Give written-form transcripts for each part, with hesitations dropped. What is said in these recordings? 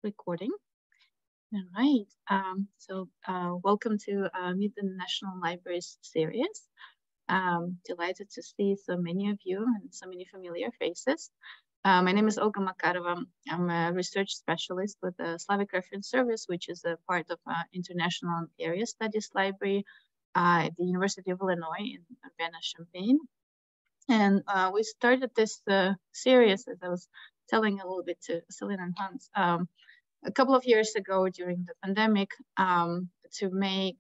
recording. All right. Welcome to Meet the National Libraries series. Delighted to see so many of you and so many familiar faces. My name is Olga Makarova. I'm a research specialist with the Slavic Reference Service, which is a part of International Area Studies Library at the University of Illinois in Urbana-Champaign. And we started this series, as I was telling a little bit to Céline and Hans, a couple of years ago during the pandemic to make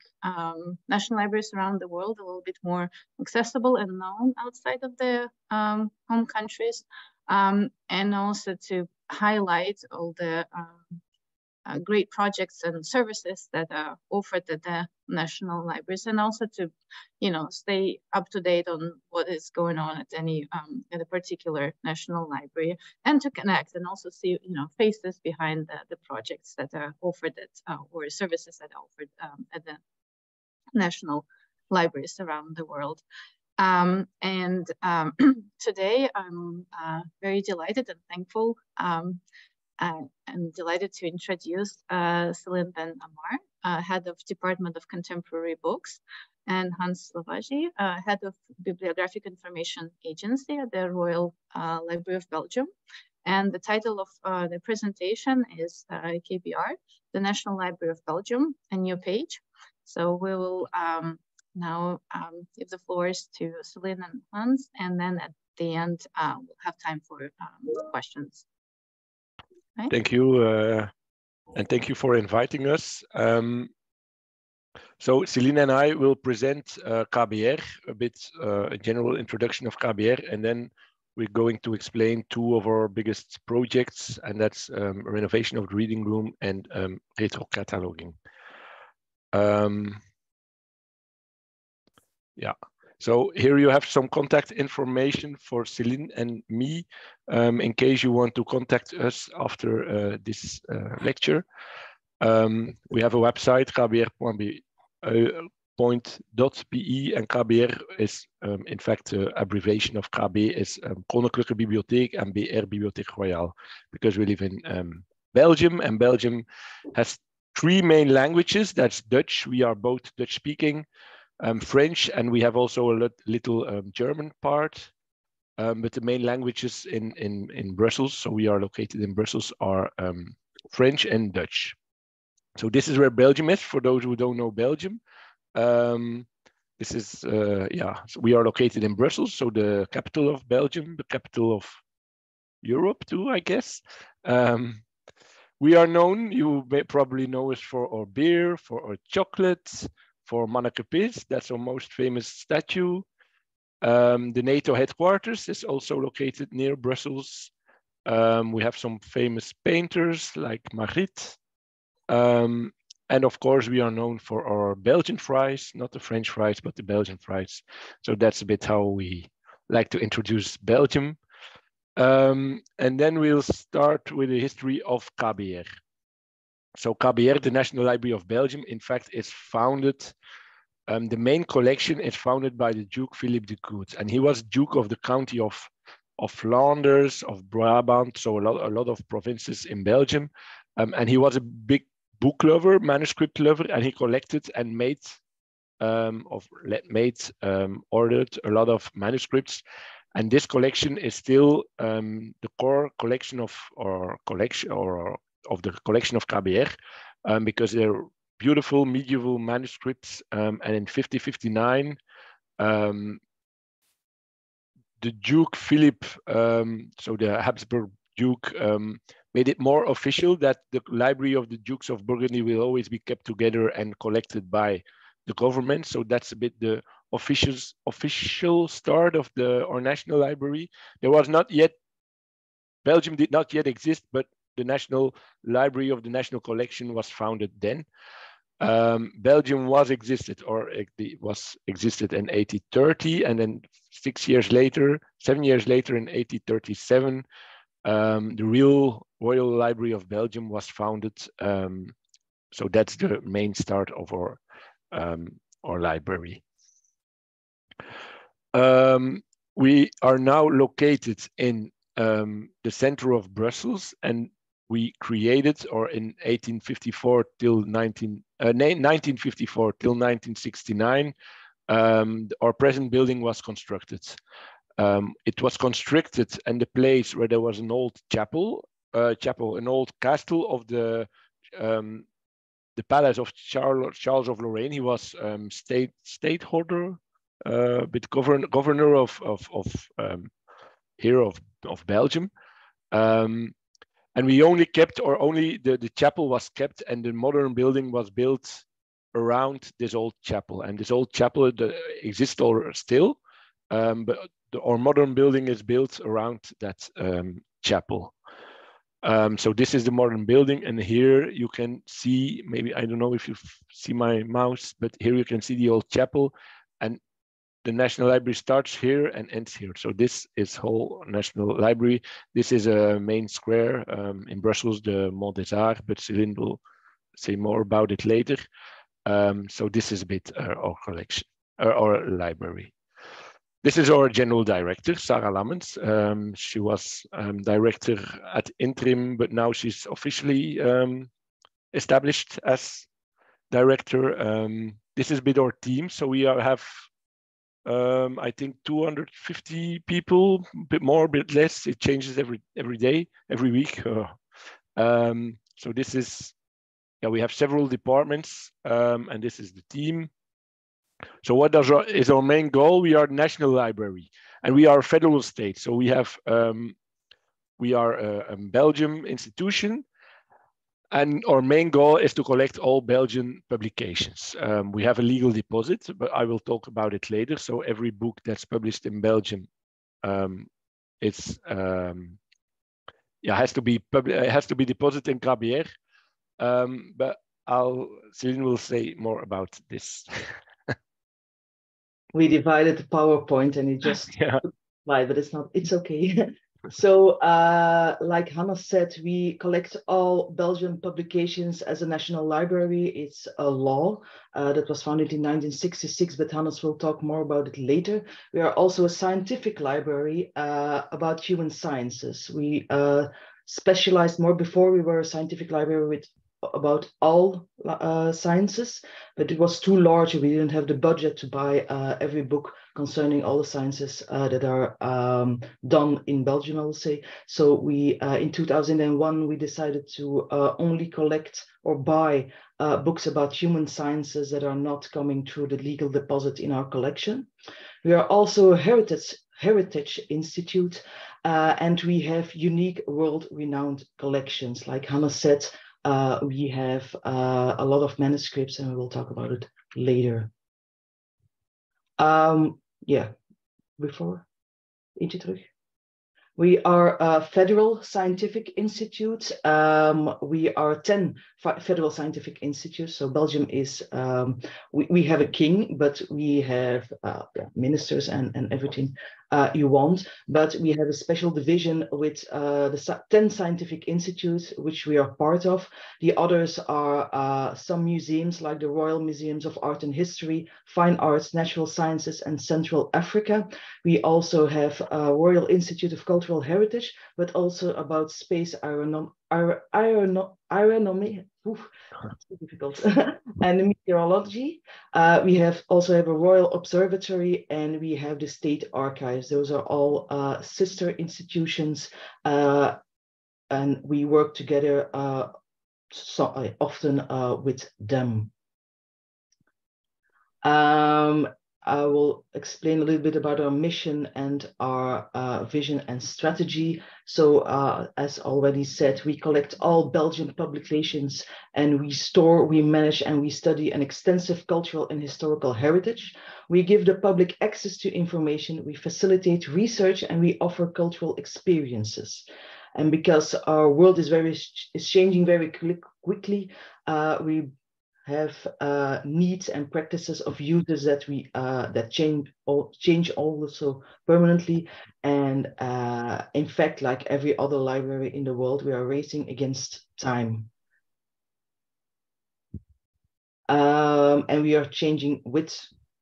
national libraries around the world a little bit more accessible and known outside of their home countries, and also to highlight all the great projects and services that are offered at the national libraries, and also to, stay up to date on what is going on at any at a particular national library, and to connect and also see, faces behind the projects that are offered at or services that are offered at the national libraries around the world. Today I'm very delighted and thankful. I'm delighted to introduce Céline and Amar, Head of Department of Contemporary Books, and Hans Lowagie, Head of Bibliographic Information Agency at the Royal Library of Belgium. And the title of the presentation is KBR, the National Library of Belgium, a New Page. So we will now give the floors to Céline and Hans, and then at the end, we'll have time for questions. Right. Thank you, and thank you for inviting us. So Céline and I will present KBR, a bit a general introduction of KBR, and then we're going to explain two of our biggest projects, and that's renovation of the reading room and retro cataloging. Yeah. So here you have some contact information for Céline and me, in case you want to contact us after this lecture. We have a website, kbr.be, and KBR is, in fact, the abbreviation of KB is Koninklijke Bibliotheek and BR Bibliotheek Royale, because we live in Belgium, and Belgium has three main languages. That's Dutch. We are both Dutch speaking. French, and we have also a little German part, but the main languages in Brussels, so we are located in Brussels, are French and Dutch. So this is where Belgium is, for those who don't know Belgium. This is, so we are located in Brussels, so the capital of Belgium, the capital of Europe too, I guess. We are known, you may probably know us for our beer, for our chocolate, for Makarova, that's our most famous statue. The NATO headquarters is also located near Brussels. We have some famous painters like Magritte. And of course, we are known for our Belgian fries, not the French fries, but the Belgian fries. So that's a bit how we like to introduce Belgium. And then we'll start with the history of KBR. So KBR, the National Library of Belgium, in fact, is founded, the main collection is founded by the Duke Philip de Groot, and he was Duke of the county of Flanders, of Brabant, so a lot of provinces in Belgium. And he was a big book lover, manuscript lover, and he collected and ordered a lot of manuscripts. And this collection is still the core collection of the collection of KBR, because they're beautiful medieval manuscripts. And in 1559, the Duke Philip, so the Habsburg Duke, made it more official that the library of the Dukes of Burgundy will always be kept together and collected by the government. So that's a bit the official start of our national library. There was not yet, Belgium did not yet exist, but the National Library of the National Collection was founded then. Belgium existed in 1830, and then 7 years later in 1837, the real Royal Library of Belgium was founded. So that's the main start of our library. We are now located in the center of Brussels, and we created, or in 1854 till 1954 till 1969, our present building was constructed. It was constructed in the place where there was an old chapel, an old castle of the palace of Charles of Lorraine. He was state holder, but governor of Belgium. And we only kept, or only the chapel was kept, and the modern building was built around this old chapel. And this old chapel exists still, but our modern building is built around that chapel. So this is the modern building, and here you can see, maybe, I don't know if you see my mouse, but here you can see the old chapel, and the National Library starts here and ends here. So this is whole National Library. This is a main square in Brussels, the Mont des Arts, but Céline will say more about it later. So this is a bit our collection, our library. This is our general director, Sarah Lammens. She was director at interim, but now she's officially established as director. This is a bit our team. So we have, I think, 250 people, a bit more, a bit less. It changes every day, every week. So this is, we have several departments, and this is the team. So what is our main goal? We are National Library, and we are a federal state. So we have, we are a Belgium institution, and our main goal is to collect all Belgian publications. We have a legal deposit, but I will talk about it later. So every book that's published in Belgium, has to be deposited in Grabière. But Céline will say more about this. We divided the PowerPoint and it just slide, but it's okay. So like Hannah said, we collect all Belgian publications as a national library. It's a law that was founded in 1966, but Hannah will talk more about it later. We are also a scientific library about human sciences. We specialized more. Before, we were a scientific library with about all sciences, but it was too large. We didn't have the budget to buy every book concerning all the sciences that are done in Belgium, I will say. So we, in 2001, we decided to only collect or buy books about human sciences that are not coming through the legal deposit in our collection. We are also a heritage institute, and we have unique world-renowned collections. Like Hannah said, we have a lot of manuscripts, and we will talk about it later. Before, eentje terug. We are a federal scientific institute. We are 10 federal scientific institutes. So Belgium is, we have a king, but we have ministers and everything you want. But we have a special division with the 10 scientific institutes, which we are part of. The others are some museums like the Royal Museums of Art and History, Fine Arts, Natural Sciences, and Central Africa. We also have a Royal Institute of Cultural Heritage, but also about space aeronomy, difficult, and meteorology. We also have a Royal Observatory, and we have the State Archives. Those are all sister institutions, and we work together often with them. I will explain a little bit about our mission and our vision and strategy. So as already said, we collect all Belgian publications, and we store, we manage, and we study an extensive cultural and historical heritage. We give the public access to information, we facilitate research, and we offer cultural experiences. And because our world is changing very quickly, we have needs and practices of users that that change also permanently. And in fact, like every other library in the world, we are racing against time. And we are changing with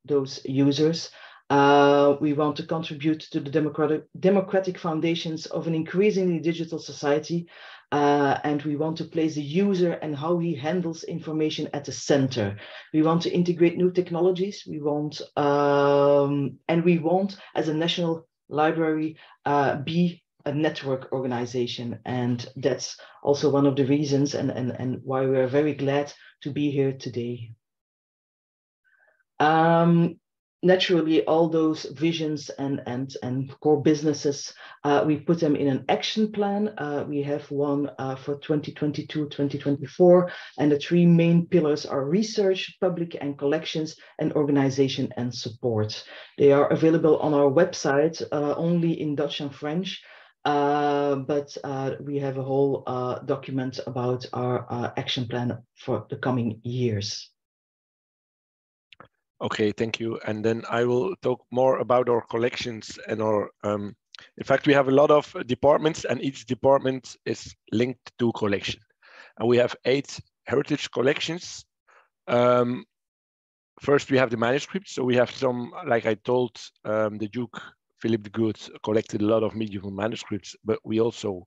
those users. We want to contribute to the democratic foundations of an increasingly digital society. and we want to place the user and how he handles information at the center. We want to integrate new technologies. We want, and we want, as a national library, be a network organization. And that's also one of the reasons and why we're very glad to be here today. Naturally, all those visions and core businesses, we put them in an action plan. We have one for 2022-2024, and the three main pillars are research, public and collections, and organization and support. They are available on our website, only in Dutch and French, but we have a whole document about our action plan for the coming years. Okay, thank you. And then I will talk more about our collections and our, in fact, we have a lot of departments and each department is linked to collection. And we have 8 heritage collections. First, we have the manuscripts. So we have some, like I told, the Duke Philip the Good collected a lot of medieval manuscripts, but we also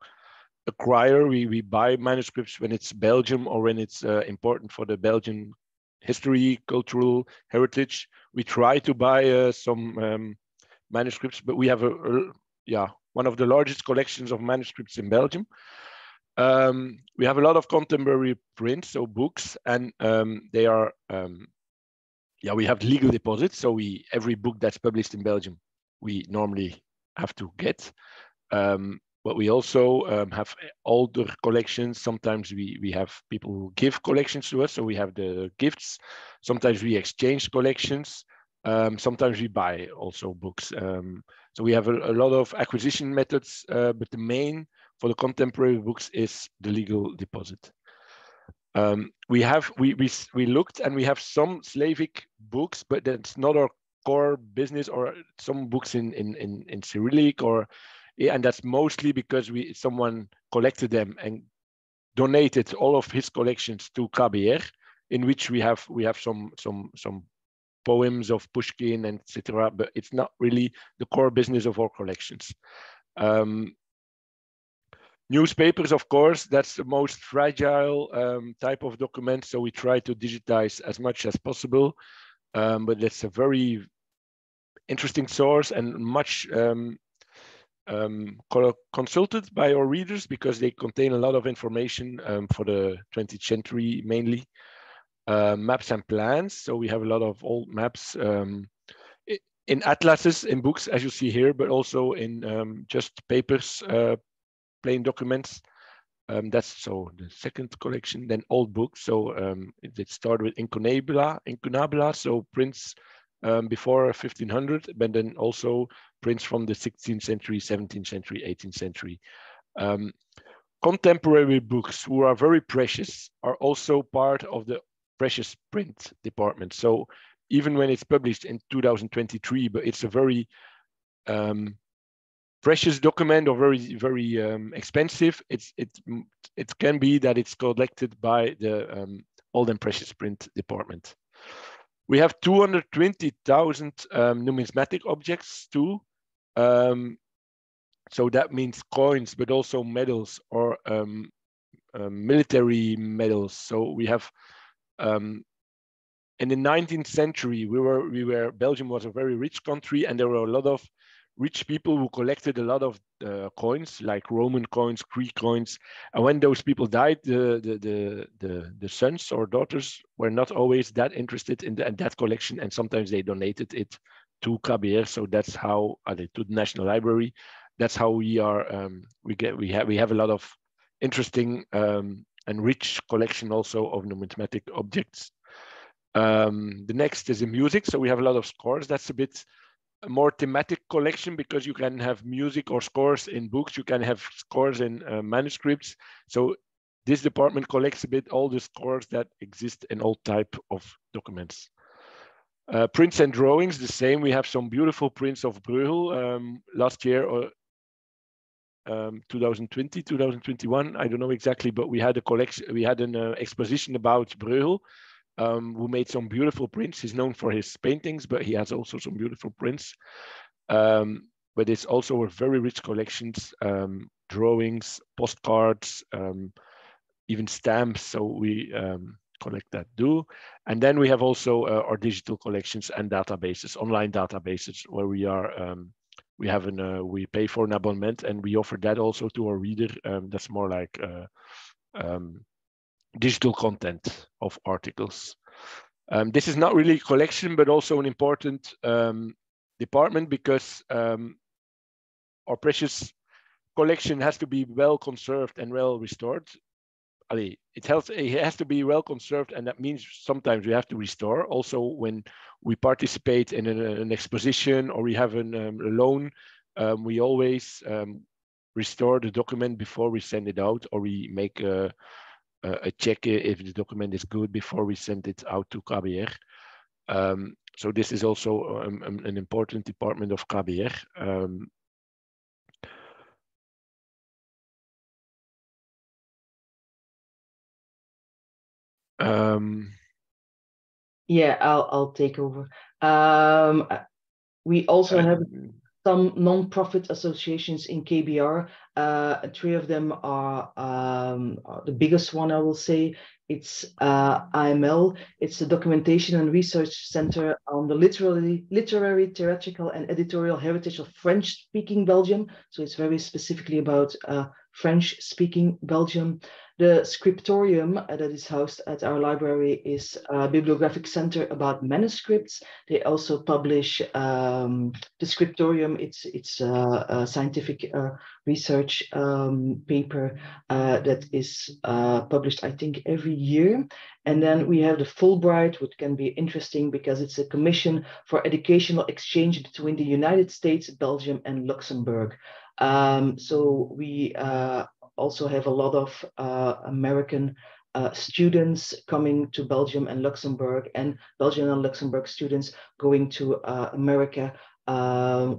acquire, we buy manuscripts when it's Belgium or when it's important for the Belgian history, cultural heritage. We try to buy some manuscripts, but we have one of the largest collections of manuscripts in Belgium. We have a lot of contemporary prints, so books, and they are, we have legal deposits. So every book that's published in Belgium, we normally have to get. But we also have older collections. Sometimes we have people who give collections to us, so we have the gifts. Sometimes we exchange collections. Sometimes we buy also books. So we have a lot of acquisition methods, but the main for the contemporary books is the legal deposit. We looked and we have some Slavic books, but that's not our core business, or some books in Cyrillic or. Yeah, and that's mostly because someone collected them and donated all of his collections to KBR, in which we have some poems of Pushkin and etc. But it's not really the core business of our collections. Newspapers, of course, that's the most fragile type of document. So we try to digitize as much as possible, but it's a very interesting source and much. Consulted by our readers because they contain a lot of information for the 20th century mainly. Maps and plans, so we have a lot of old maps in atlases, in books as you see here, but also in just papers, plain documents. That's so the second collection. Then old books, so it started with incunabula, so prints before 1500, but then also prints from the 16th century, 17th century, 18th century. Contemporary books, who are very precious, are also part of the precious print department. So even when it's published in 2023, but it's a very precious document or very expensive, it can be that it's collected by the old and precious print department. We have 220,000 numismatic objects too. So that means coins, but also medals or military medals. So we have, in the 19th century, Belgium was a very rich country, and there were a lot of rich people who collected a lot of coins, like Roman coins, Greek coins. And when those people died, the sons or daughters were not always that interested in that collection, and sometimes they donated it to KBR. So that's how to the National Library. That's how we are. We have a lot of interesting and rich collection also of numismatic objects. The next is in music. So we have a lot of scores. That's a bit a more thematic collection because you can have music or scores in books. You can have scores in manuscripts. So this department collects a bit all the scores that exist in all type of documents. Prints and drawings, the same. We have some beautiful prints of Bruegel last year or 2020, 2021. I don't know exactly, but we had a collection. We had an exposition about Bruegel, who made some beautiful prints. He's known for his paintings, but he has also some beautiful prints. But it's also a very rich collections drawings, postcards, even stamps. So we collect that too. And then we have also our digital collections and databases, online databases, where we are we pay for an abonnement, and we offer that also to our reader. That's more like digital content of articles. This is not really a collection, but also an important department, because our precious collection has to be well conserved and well restored. It has to be well conserved, and that means sometimes we have to restore. Also, when we participate in an exposition or we have a loan, we always restore the document before we send it out, or we make a check if the document is good before we send it out to KBR. So this is also an important department of KBR. Yeah, I'll take over. We also have some non-profit associations in KBR. 3 of them are the biggest one, I will say. It's AML. It's the Documentation and Research Center on the literary, theatrical, and editorial heritage of French-speaking Belgium. So it's very specifically about French-speaking Belgium. The scriptorium that is housed at our library is a bibliographic center about manuscripts. They also publish the scriptorium. It's a scientific research paper that is published, I think, every year. And then we have the Fulbright, which can be interesting because it's a commission for educational exchange between the United States, Belgium, and Luxembourg. So we also have a lot of American students coming to Belgium and Luxembourg, and Belgian and Luxembourg students going to America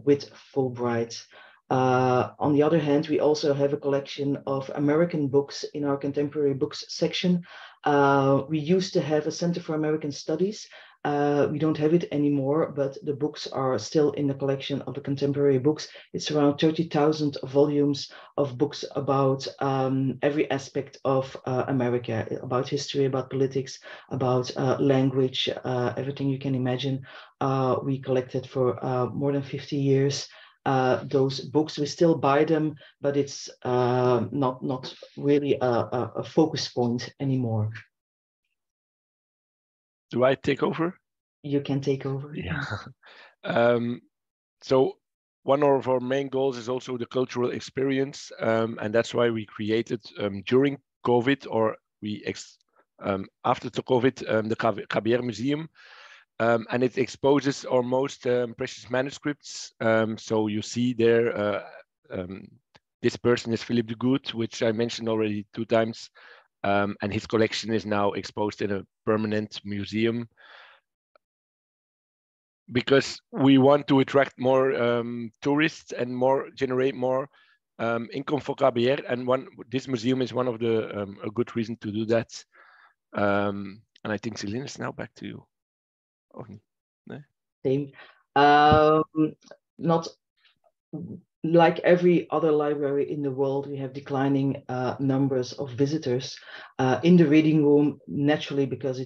with Fulbright. On the other hand, we also have a collection of American books in our contemporary books section. We used to have a Center for American Studies. We don't have it anymore, but the books are still in the collection of the contemporary books. It's around 30,000 volumes of books about every aspect of America, about history, about politics, about language, everything you can imagine. We collected for more than 50 years. Those books, we still buy them, but it's not really a focus point anymore. Do I take over? You can take over. Yeah. So one of our main goals is also the cultural experience, and that's why we created during COVID, or after the COVID, the KBR Museum, and it exposes our most precious manuscripts. So you see there, this person is Philippe de Good, which I mentioned already 2 times. And his collection is now exposed in a permanent museum, because we want to attract more tourists and generate more income for KBR. And this museum is one of a good reason to do that. And I think Céline is now back to you. No? Same. Not like every other library in the world, we have declining numbers of visitors in the reading room, naturally, because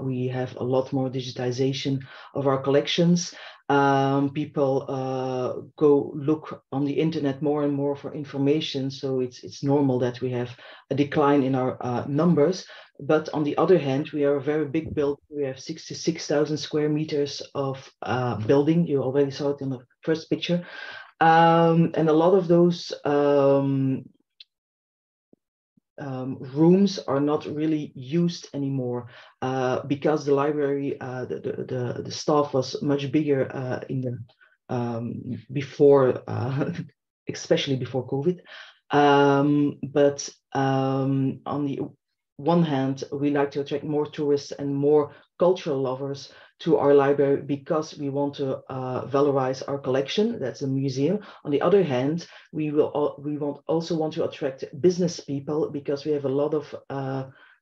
we have a lot more digitization of our collections. People go look on the internet more and more for information, so it's normal that we have a decline in our numbers. But on the other hand, we are a very big building. We have 66,000 square meters of building. You already saw it in the first picture. And a lot of those rooms are not really used anymore because the library, the staff was much bigger in the before, especially before COVID. But on the one hand, we like to attract more tourists and more cultural lovers to our library because we want to valorize our collection. That's a museum. On the other hand, we also want to attract business people because we have a lot of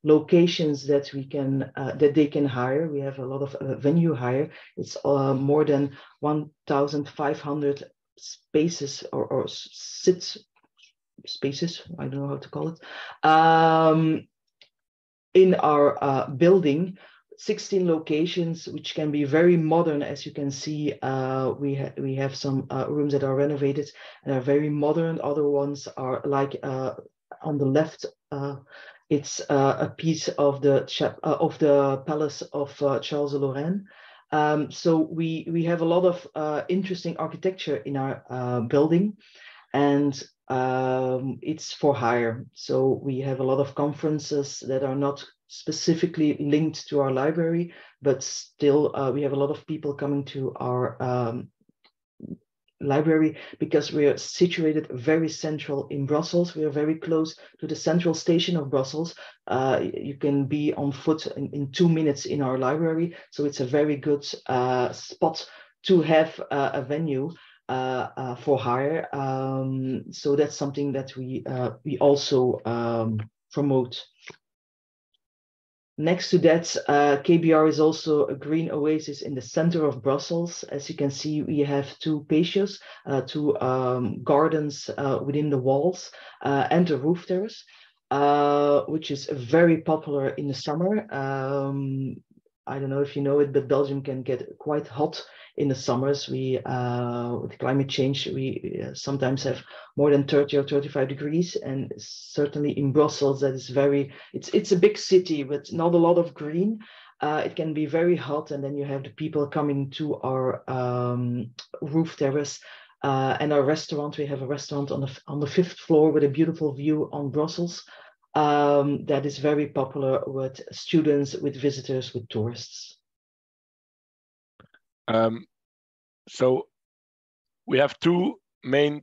locations that they can hire. We have a lot of venue hire. It's more than 1,500 spaces or spaces, I don't know how to call it, in our building. 16 locations, which can be very modern. As you can see, we have some rooms that are renovated and are very modern. Other ones are like on the left, it's a piece of the palace of Charles de Lorraine. So we have a lot of interesting architecture in our building, and it's for hire. So we have a lot of conferences that are not specifically linked to our library, but still we have a lot of people coming to our library because we are situated very central in Brussels. We are very close to the central station of Brussels. You can be on foot in 2 minutes in our library. So it's a very good spot to have a venue for hire. So that's something that we also promote. Next to that, KBR is also a green oasis in the center of Brussels. As you can see, we have 2 patios, 2 gardens within the walls, and a roof terrace, which is very popular in the summer. I don't know if you know it, but Belgium can get quite hot in the summers. With climate change, we sometimes have more than 30 or 35 degrees, and certainly in Brussels, that is it's a big city with not a lot of green. It can be very hot, and then you have the people coming to our roof terrace and our restaurant. We have a restaurant on the 5th floor with a beautiful view on Brussels. That is very popular with students, with visitors, with tourists. So we have 2 main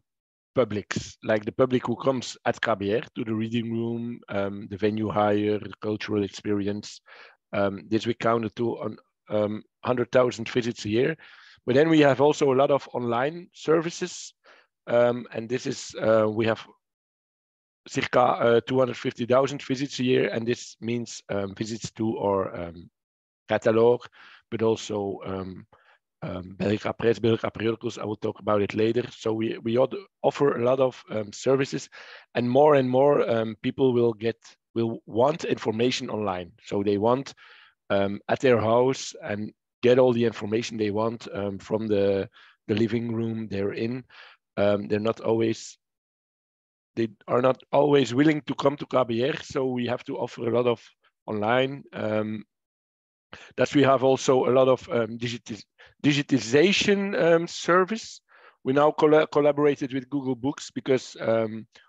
publics, like the public who comes at KBR to the reading room, the venue hire, the cultural experience. This we counted to 100,000 visits a year. But then we have also a lot of online services. And this is, we have circa 250,000 visits a year. And this means visits to our catalog, but also Belgica Press, Belgica periodicals. I will talk about it later. So we offer a lot of services, and more people will want information online. So they want at their house and get all the information they want from the living room they're in. They are not always willing to come to KBR, so we have to offer a lot of online. That we have also a lot of digitization service. We now collaborated with Google Books because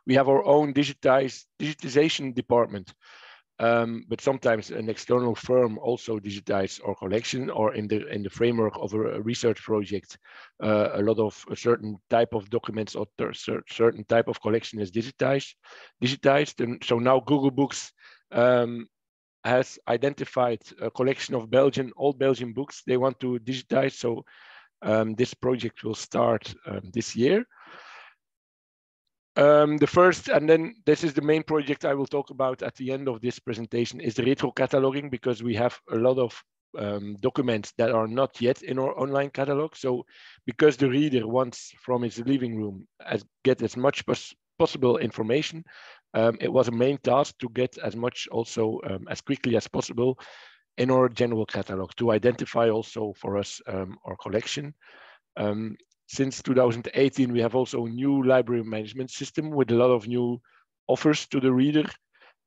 we have our own digitization department. But sometimes an external firm also digitizes our collection, or in the framework of a research project, a lot of a certain type of documents or certain type of collection is digitized. And so now Google Books has identified a collection of old Belgian books they want to digitize. So this project will start this year. The first, and then this is the main project I will talk about at the end of this presentation, is the retro cataloging, because we have a lot of documents that are not yet in our online catalog. So because the reader wants from his living room get as much possible information, it was a main task to get as much also as quickly as possible in our general catalog, to identify also for us our collection. Since 2018, we have also a new library management system with a lot of new offers to the reader.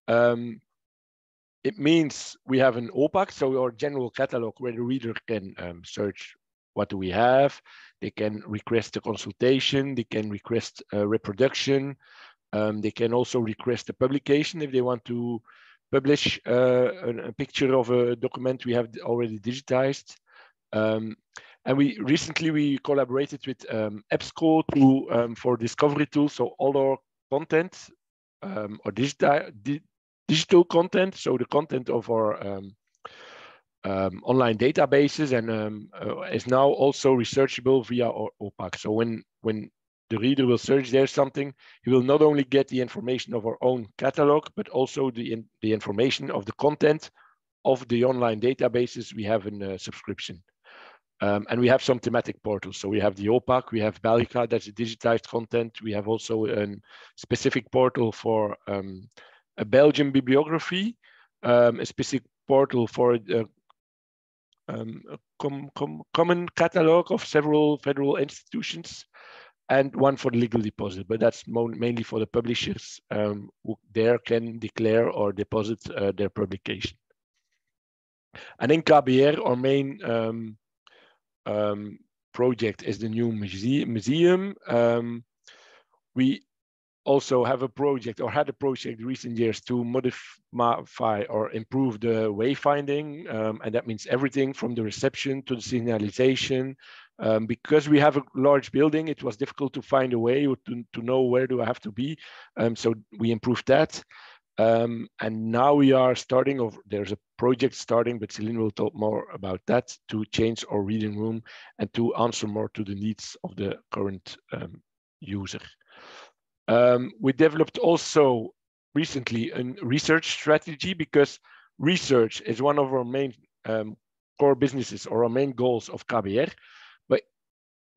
It means we have an OPAC, so our general catalog, where the reader can search what do we have. They can request a consultation, they can request a reproduction. They can also request a publication if they want to publish a picture of a document we have already digitized. And we recently collaborated with EBSCO for discovery tools. So all our content or digital content, so the content of our online databases, and is now also researchable via our OPAC. So when the reader will search there something, he will not only get the information of our own catalog, but also the information of the content of the online databases we have in subscription. And we have some thematic portals. So we have the OPAC, we have Belgica, that's a digitized content. We have also a specific portal for a Belgian bibliography, a specific portal for a common catalog of several federal institutions, and one for the legal deposit, but that's mainly for the publishers who there can declare or deposit their publication. And in KBR, our main project is the new museum. We also have a project, or had a project in recent years, to modify or improve the wayfinding, and that means everything from the reception to the signalization. Because we have a large building, it was difficult to find a way or to know where do I have to be. So we improved that. And now we are starting, or there's a project starting, but Céline will talk more about that, to change our reading room and to answer more to the needs of the current user. We developed also recently a research strategy, because research is one of our main core businesses or our main goals of KBR. But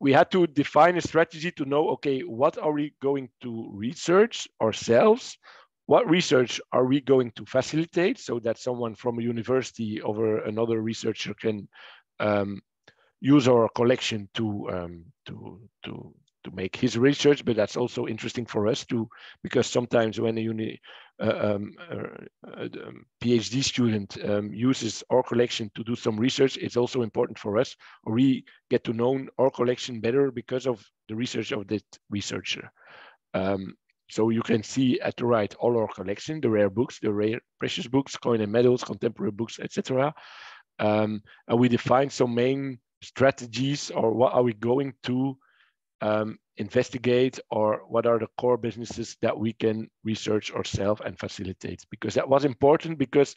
we had to define a strategy to know, okay, what are we going to research ourselves? What research are we going to facilitate so that someone from a university or another researcher can use our collection to make his research? But that's also interesting for us too, because sometimes when a PhD student uses our collection to do some research, it's also important for us, or we get to know our collection better because of the research of that researcher. So you can see at the right all our collection, the rare books, the rare precious books, coin and medals, contemporary books, etc. And we define some main strategies, or what are we going to investigate, or what are the core businesses that we can research ourselves and facilitate. Because that was important, because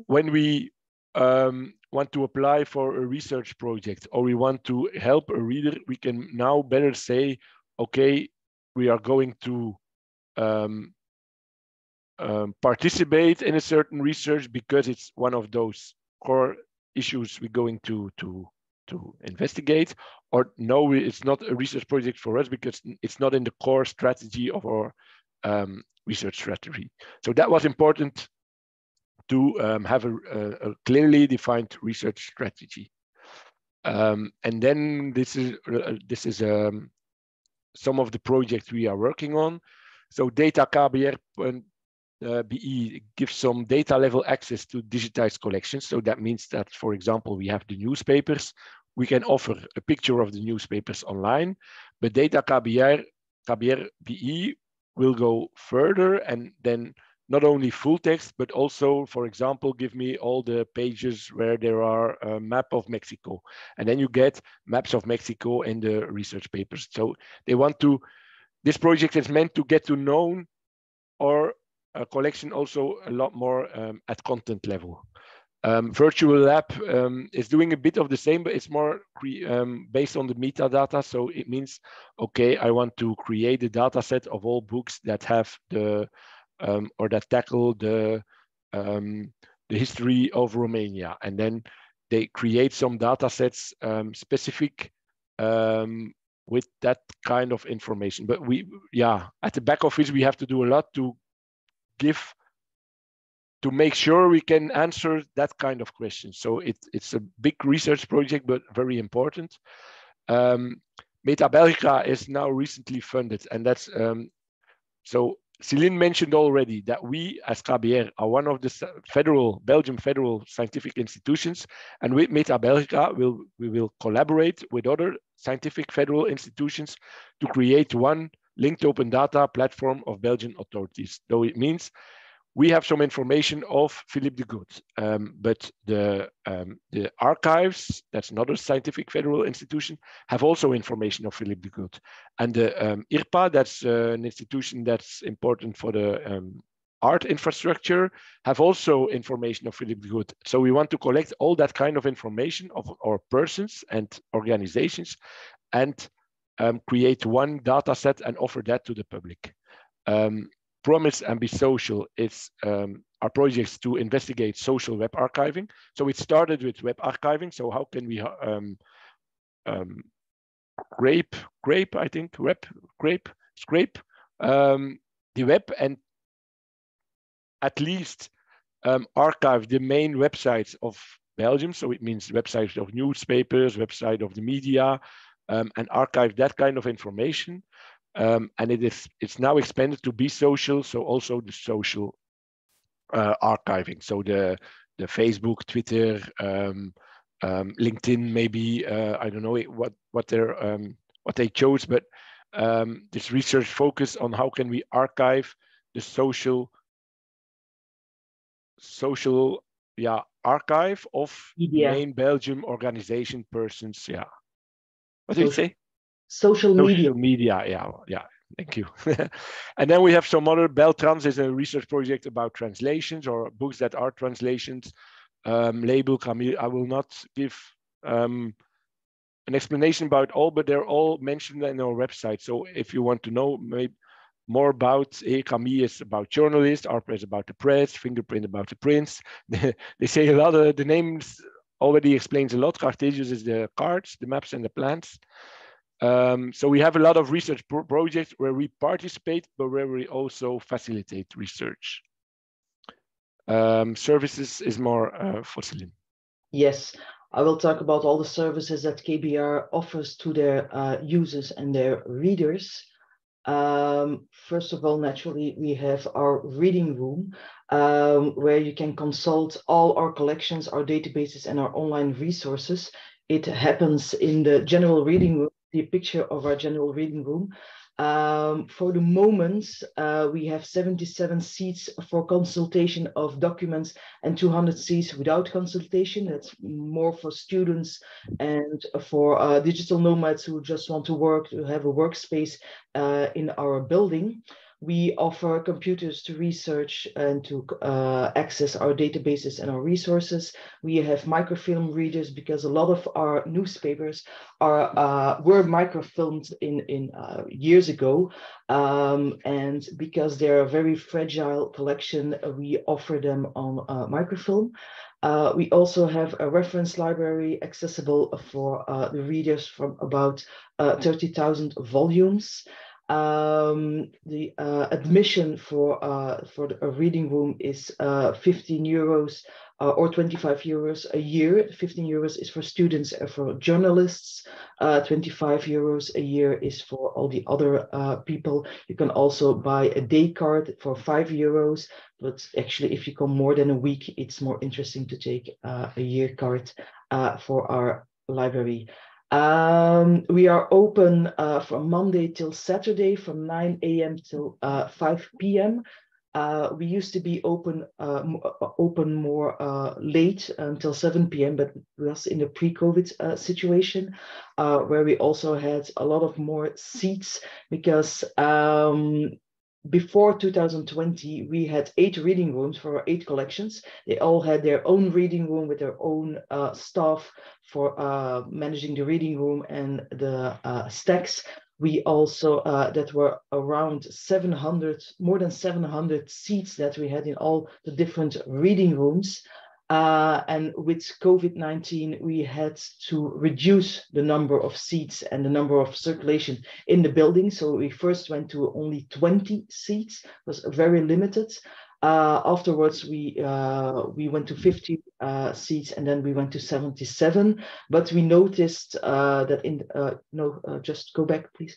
when we want to apply for a research project, or we want to help a reader, we can now better say, okay, we are going to participate in a certain research because it's one of those core issues we're going to investigate, or no, it's not a research project for us because it's not in the core strategy of our research strategy. So that was important to have a clearly defined research strategy. And then this is some of the projects we are working on. So data KBR.be gives some data level access to digitized collections. So that means that, for example, we have the newspapers. We can offer a picture of the newspapers online, but data KBR.be will go further, and then not only full text, but also, for example, give me all the pages where there are a map of Mexico. And then you get maps of Mexico in the research papers. So they want to, this project is meant to get to know our collection also a lot more at content level. Virtual Lab is doing a bit of the same, but it's more based on the metadata. So it means, okay, I want to create a data set of all books that have the or that tackle the history of Romania, and then they create some data sets specific with that kind of information. But at the back office, we have to do a lot to make sure we can answer that kind of question. So it's a big research project, but very important. Meta Belgica is now recently funded, and that's so Céline mentioned already that we as KBR are one of the Belgian federal scientific institutions, and with Meta Belgica we will collaborate with other scientific federal institutions to create one linked open data platform of Belgian authorities. Though it means we have some information of Philippe de Good, but the archives, that's another scientific federal institution, have also information of Philippe de Good. And the IRPA, that's an institution that's important for the art infrastructure, have also information of Philippe de Good. So we want to collect all that kind of information of our persons and organizations and create one data set and offer that to the public. promise and be social. It's our projects to investigate social web archiving. So it started with web archiving. So how can we scrape the web and at least archive the main websites of Belgium. So it means websites of newspapers, website of the media, and archive that kind of information. And it's now expanded to be social. So also the social archiving. So the Facebook, Twitter, LinkedIn, maybe I don't know what they chose, but this research focus on how can we archive the social archive of main Belgium organization persons. Yeah. What did you say? Social media. Yeah. Thank you. And then we have some other. Beltrans is a research project about translations or books that are translations. Label Camille. I will not give an explanation about all, but they're all mentioned in our website. So if you want to know more about Camille is about journalists, ARPA is about the press, Fingerprint about the prints. They say a lot of the names already explains a lot. Cartesius is the cards, the maps and the plans. So we have a lot of research projects where we participate, but where we also facilitate research. Services is more for Céline. Yes, I will talk about all the services that KBR offers to their users and their readers. First of all, naturally, we have our reading room, where you can consult all our collections, our databases, and our online resources. It happens in the general reading room, the picture of our general reading room. For the moment, we have 77 seats for consultation of documents and 200 seats without consultation. That's more for students and for digital nomads who just want to work, to have a workspace in our building. We offer computers to research and to access our databases and our resources. We have microfilm readers because a lot of our newspapers were microfilmed in years ago. And because they're a very fragile collection, we offer them on microfilm. We also have a reference library accessible for the readers from about 30,000 volumes. The admission for a reading room is 15 euros or 25 euros a year. 15 euros is for students and for journalists. 25 euros a year is for all the other people. You can also buy a day card for 5 euros. But actually, if you come more than a week, it's more interesting to take a year card for our library. We are open from Monday till Saturday from 9 a.m. till 5 p.m. We used to be open more late until 7 p.m., but we was in the pre-COVID situation where we also had a lot of more seats because before 2020, we had 8 reading rooms for our 8 collections. They all had their own reading room with their own staff for managing the reading room and the stacks. We also, that were around 700, more than 700 seats that we had in all the different reading rooms. And with COVID-19, we had to reduce the number of seats and the number of circulation in the building. So we first went to only 20 seats, it was very limited. Afterwards, we went to 50 seats, and then we went to 77. But we noticed that just go back, please.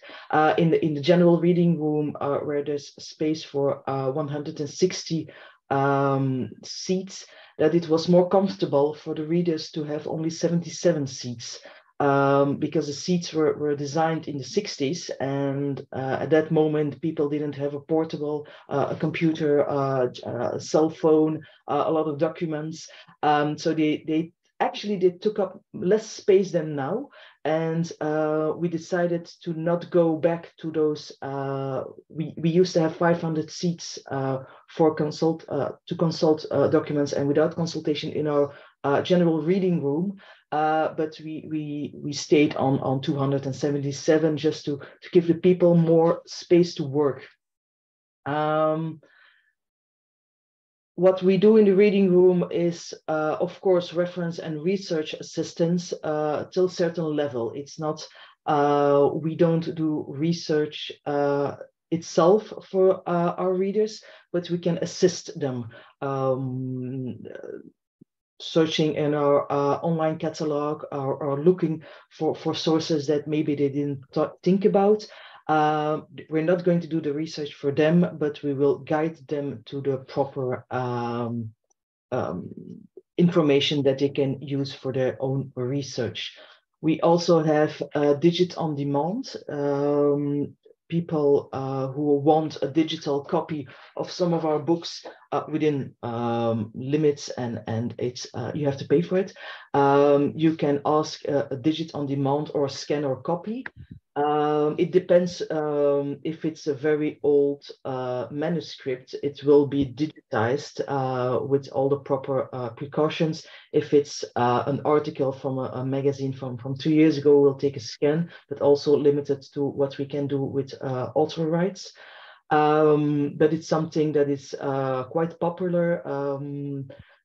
In the general reading room, where there's space for 160 seats, that it was more comfortable for the readers to have only 77 seats. Because the seats were designed in the 60s, and at that moment people didn't have a portable, a computer, a cell phone, a lot of documents. So they took up less space than now, and we decided to not go back to those. We used to have 500 seats to consult documents and without consultation in our general reading room. But we stayed on 277 just to give the people more space to work. What we do in the reading room is, of course, reference and research assistance till a certain level. It's not, we don't do research itself for our readers, but we can assist them. Searching in our online catalog or looking for sources that maybe they didn't think about. We're not going to do the research for them, but we will guide them to the proper information that they can use for their own research. We also have Digit on Demand. People who want a digital copy of some of our books within limits, and it's you have to pay for it. You can ask a Digit on Demand or a scan or copy. It depends if it's a very old manuscript, it will be digitized with all the proper precautions. If it's an article from a magazine from 2 years ago, we'll take a scan, but also limited to what we can do with author rights. But it's something that is quite popular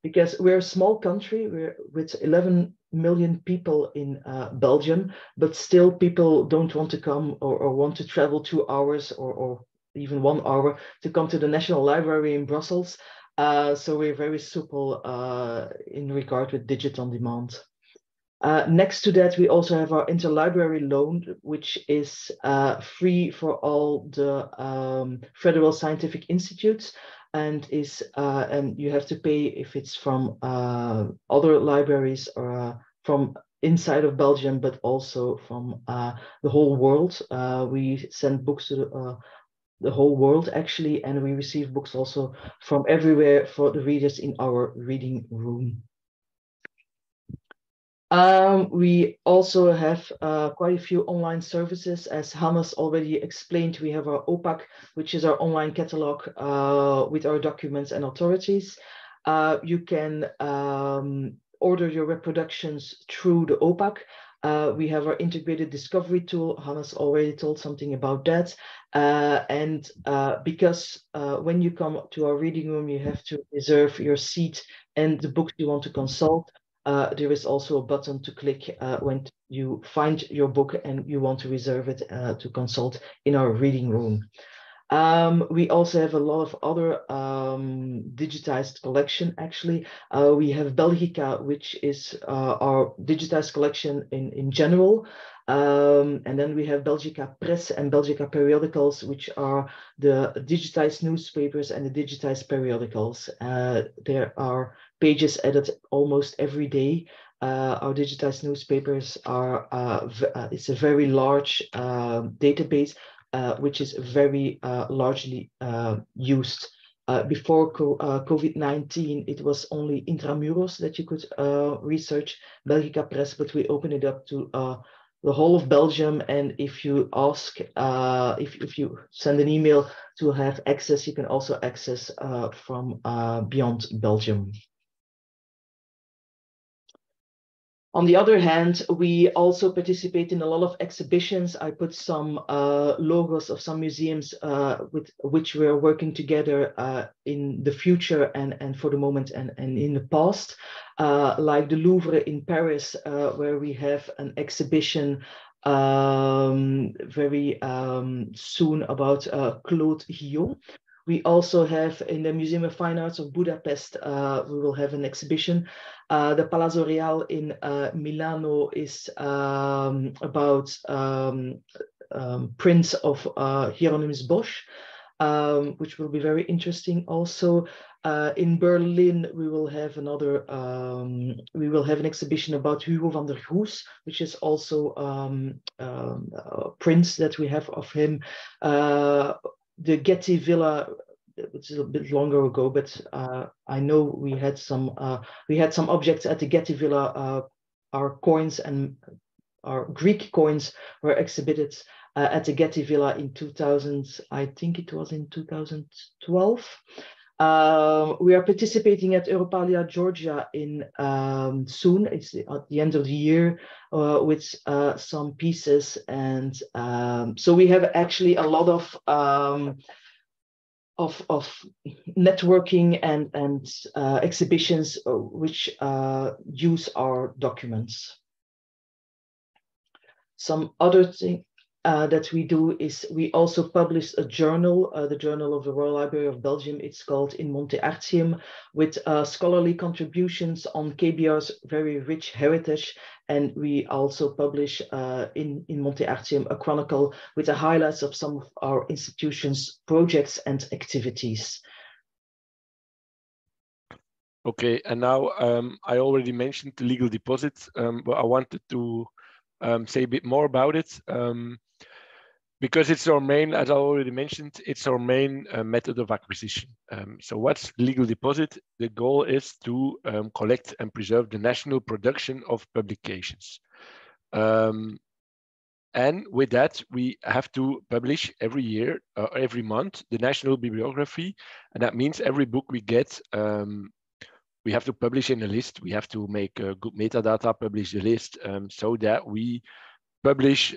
because we're a small country. We're with 11 million people in Belgium, but still people don't want to come or want to travel 2 hours or even 1 hour to come to the National Library in Brussels. So we're very supple in regard with Digit on Demand. Next to that, we also have our interlibrary loan, which is free for all the federal scientific institutes, and is and you have to pay if it's from other libraries or from inside of Belgium, but also from the whole world. We send books to the whole world actually, and we receive books also from everywhere for the readers in our reading room. We also have quite a few online services. As Hannes already explained, we have our OPAC, which is our online catalog with our documents and authorities. You can order your reproductions through the OPAC. We have our integrated discovery tool. Hannes already told something about that. Because when you come to our reading room, you have to reserve your seat and the books you want to consult. There is also a button to click when you find your book and you want to reserve it to consult in our reading room. We also have a lot of other digitized collection, actually. We have Belgica, which is our digitized collection in general. And then we have Belgica Press and Belgica Periodicals, which are the digitized newspapers and the digitized periodicals. There are pages added almost every day. Our digitized newspapers are, it's a very large database, which is very largely used. Before COVID-19, it was you intramuros that you could research Belgica Press, but we open it up to the whole of Belgium. And if you ask, if you send an email to have access, you can also access from beyond Belgium. On the other hand, we also participate in a lot of exhibitions. I put some logos of some museums with which we are working together in the future and for the moment and in the past, like the Louvre in Paris, where we have an exhibition very soon about Claude Guillaume. We also have in the Museum of Fine Arts of Budapest, we will have an exhibition. The Palazzo Real in Milano is about prints of Hieronymus Bosch, which will be very interesting. Also, in Berlin, we will have another. We will have an exhibition about Hugo van der Goes, which is also prints that we have of him. The Getty Villa, which is a bit longer ago, but I know we had some objects at the Getty Villa. Our coins and our Greek coins were exhibited at the Getty Villa in 2000. I think it was in 2012. We are participating at Europalia Georgia in soon. It's at the end of the year with some pieces, and so we have actually a lot networking and exhibitions which use our documents. Some other thing that we do is we also publish a journal, the Journal of the Royal Library of Belgium. It's called In Monte Artium, with scholarly contributions on KBR's very rich heritage. And we also publish in Monte Artium a chronicle with the highlights of some of our institutions' projects and activities. Okay, and now I already mentioned the legal deposit, but I wanted to say a bit more about it. Because it's our main, as I already mentioned, it's our main method of acquisition. So what's legal deposit? The goal is to collect and preserve the national production of publications. And with that, we have to publish every year, every month, the national bibliography. And that means every book we get, we have to publish in a list. We have to make good metadata, publish the list, so that we publish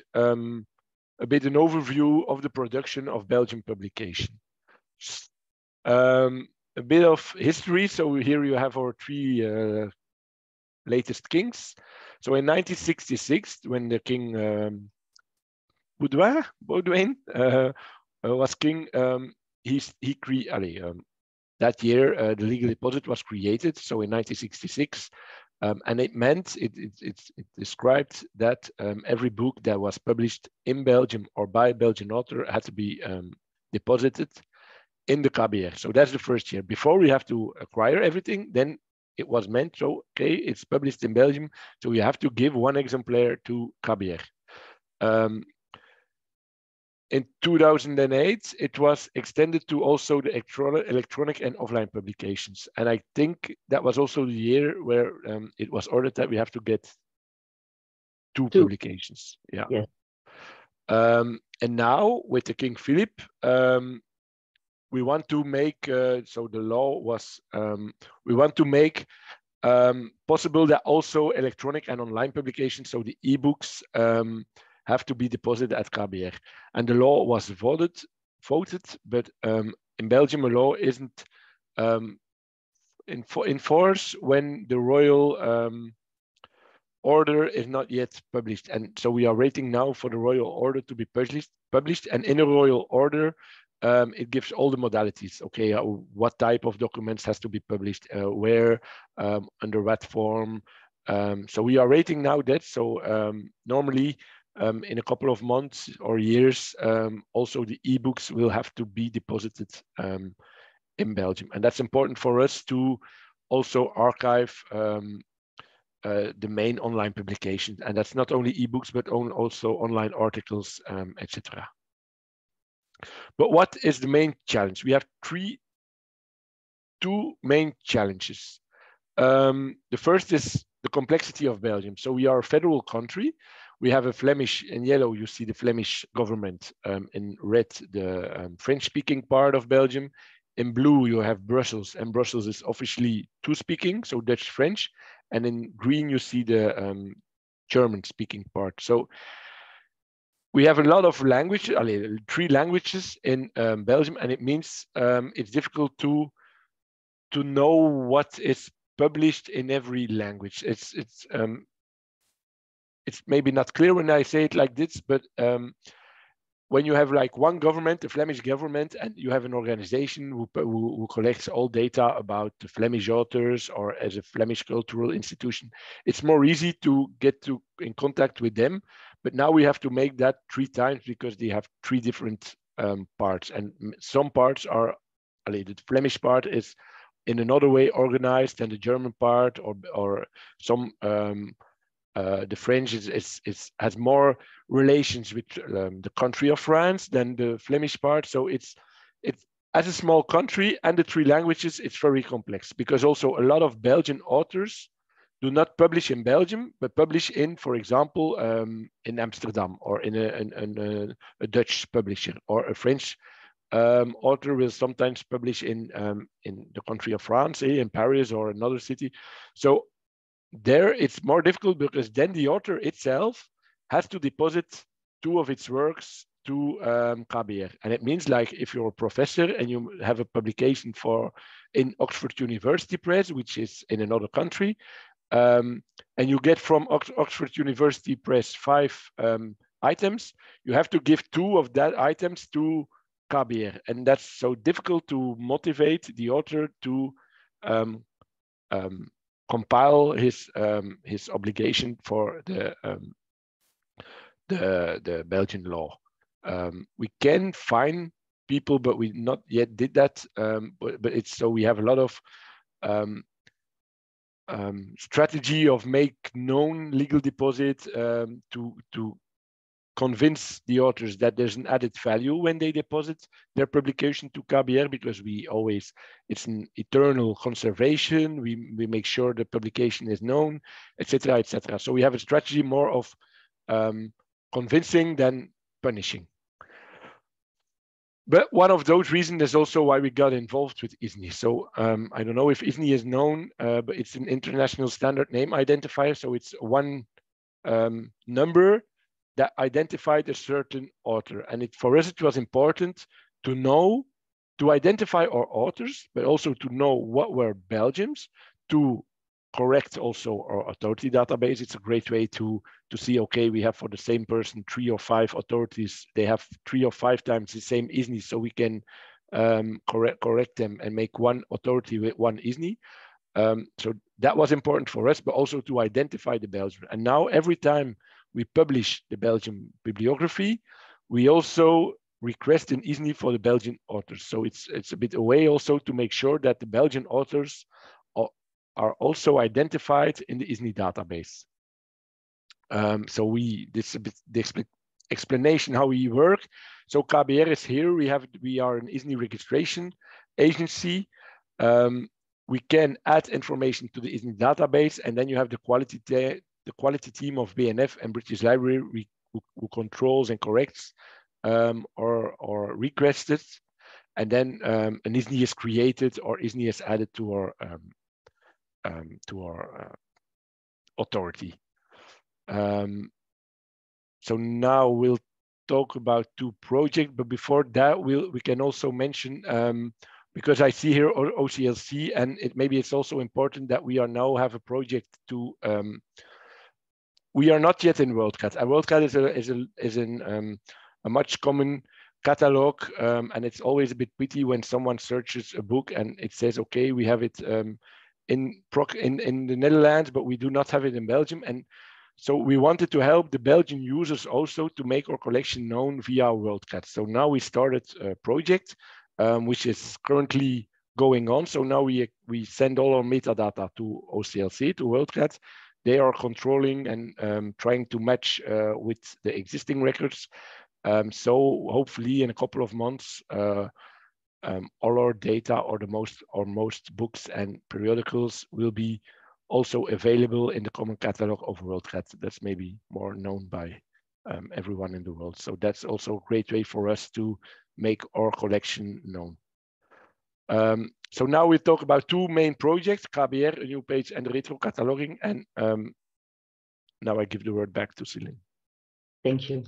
a bit an overview of the production of Belgian publication. A bit of history. So here you have our three latest kings. So in 1966, when the king Baudouin was king, that year the legal deposit was created. So in 1966. And it meant, it described that every book that was published in Belgium or by a Belgian author had to be deposited in the KBR. So that's the first year. Before we have to acquire everything, then it was meant, so, okay, it's published in Belgium, so you have to give one exemplar to KBR. In 2008, it was extended to also the electronic and offline publications. And I think that was also the year where it was ordered that we have to get two publications. Yeah. Yeah. And now with the King Philip, we want to make, so the law was, we want to make possible that also electronic and online publications, so the e-books, have to be deposited at KBR. And the law was voted, but in Belgium, a law isn't in force when the royal order is not yet published. And so we are waiting now for the royal order to be published. And in a royal order, it gives all the modalities. Okay, what type of documents has to be published, where, under what form. So we are waiting now that, so normally, in a couple of months or years, also the e-books will have to be deposited in Belgium. And that's important for us to also archive the main online publications. And that's not only e-books, but also online articles, etc. But what is the main challenge? We have two main challenges. The first is the complexity of Belgium. So we are a federal country. We have a Flemish, in yellow, you see the Flemish government, in red, the French-speaking part of Belgium. In blue, you have Brussels, and Brussels is officially two-speaking, so Dutch-French. And in green, you see the German-speaking part. So we have a lot of languages, 3 languages in Belgium, and it means it's difficult to know what is published in every language. It's maybe not clear when I say it like this, but when you have like one government, the Flemish government, and you have an organization who collects all data about the Flemish authors, or as a Flemish cultural institution, it's more easy to get in contact with them. But now we have to make that 3 times because they have 3 different parts. And some parts are, the Flemish part is in another way organized than the German part, or some, the French has more relations with the country of France than the Flemish part. So it's as a small country and the 3 languages, it's very complex, because also a lot of Belgian authors do not publish in Belgium, but publish in, for example, in Amsterdam, or in a Dutch publisher, or a French author will sometimes publish in the country of France, in Paris or another city. So there it's more difficult, because then the author itself has to deposit 2 of its works to KBR. And it means like if you're a professor and you have a publication in Oxford University Press, which is in another country, and you get from Oxford University Press 5 items, you have to give 2 of that items to KBR. And that's so difficult to motivate the author to compile his obligation for the Belgian law. We can fine people, but we not yet did that. But it's so we have a lot of strategy of make known legal deposit to convince the authors that there's an added value when they deposit their publication to KBR, because it's an eternal conservation. We make sure the publication is known, etc., etc. So we have a strategy more of convincing than punishing. But one of those reasons is also why we got involved with ISNI. So I don't know if ISNI is known, but it's an international standard name identifier. So it's one number that identified a certain author. And for us, it was important to identify our authors, but also to know what were Belgians, to correct also our authority database. It's a great way to see, okay, we have for the same person 3 or 5 authorities. They have 3 or 5 times the same ISNI, so we can correct them and make one authority with one ISNI. So that was important for us, but also to identify the Belgian. And now every time we publish the Belgian bibliography, we also request an ISNI for the Belgian authors. So it's a bit a way also to make sure that the Belgian authors are also identified in the ISNI database. So this is a bit the explanation how we work. So KBR is here. We are an ISNI registration agency. We can add information to the ISNI database, and then you have the quality team of BNF and British Library who controls and corrects or requested, and then an ISNI is created or ISNI is added to our authority. So now we'll talk about 2 projects, but before that we can also mention, because I see here OCLC, and maybe it's also important that we now have a project to. We are not yet in WorldCat. WorldCat is a much common catalog, and it's always a bit pity when someone searches a book and it says, okay, we have it in the Netherlands, but we do not have it in Belgium. And so we wanted to help the Belgian users also to make our collection known via WorldCat. So now we started a project which is currently going on. So now we send all our metadata to OCLC, to WorldCat. They are controlling and trying to match with the existing records. So hopefully in a couple of months, all our data or most books and periodicals will be also available in the common catalog of WorldCat. That's maybe more known by everyone in the world. So that's also a great way for us to make our collection known. So now we talk about 2 main projects, KBR, a new page, and retro cataloging. And now I give the word back to Céline. Thank you.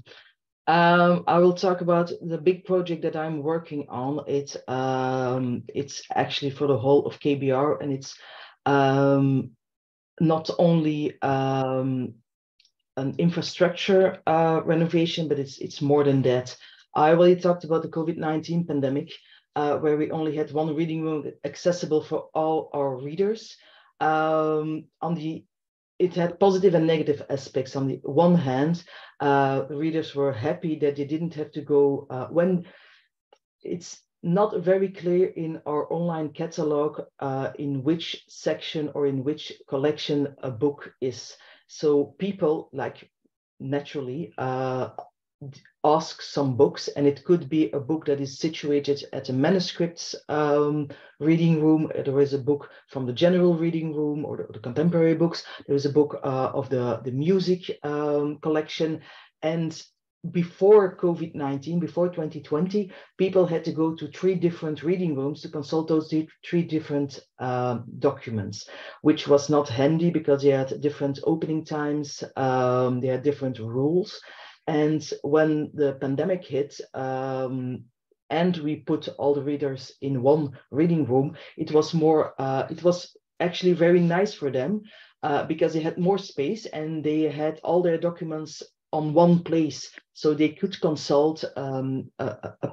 I will talk about the big project that I'm working on. It's actually for the whole of KBR, and it's not only an infrastructure renovation, but it's more than that. I already talked about the COVID-19 pandemic, where we only had 1 reading room accessible for all our readers. It had positive and negative aspects. On the one hand, readers were happy that they didn't have to go when it's not very clear in our online catalog in which section or in which collection a book is. So people, like, naturally ask some books, and it could be a book that is situated at a manuscripts reading room. There is a book from the general reading room or the contemporary books. There is a book of the music collection. And before COVID-19, before 2020, people had to go to 3 different reading rooms to consult those 3 different documents, which was not handy because they had different opening times, they had different rules. And when the pandemic hit, and we put all the readers in one reading room, it was actually very nice for them because they had more space and they had all their documents on one place. So they could consult a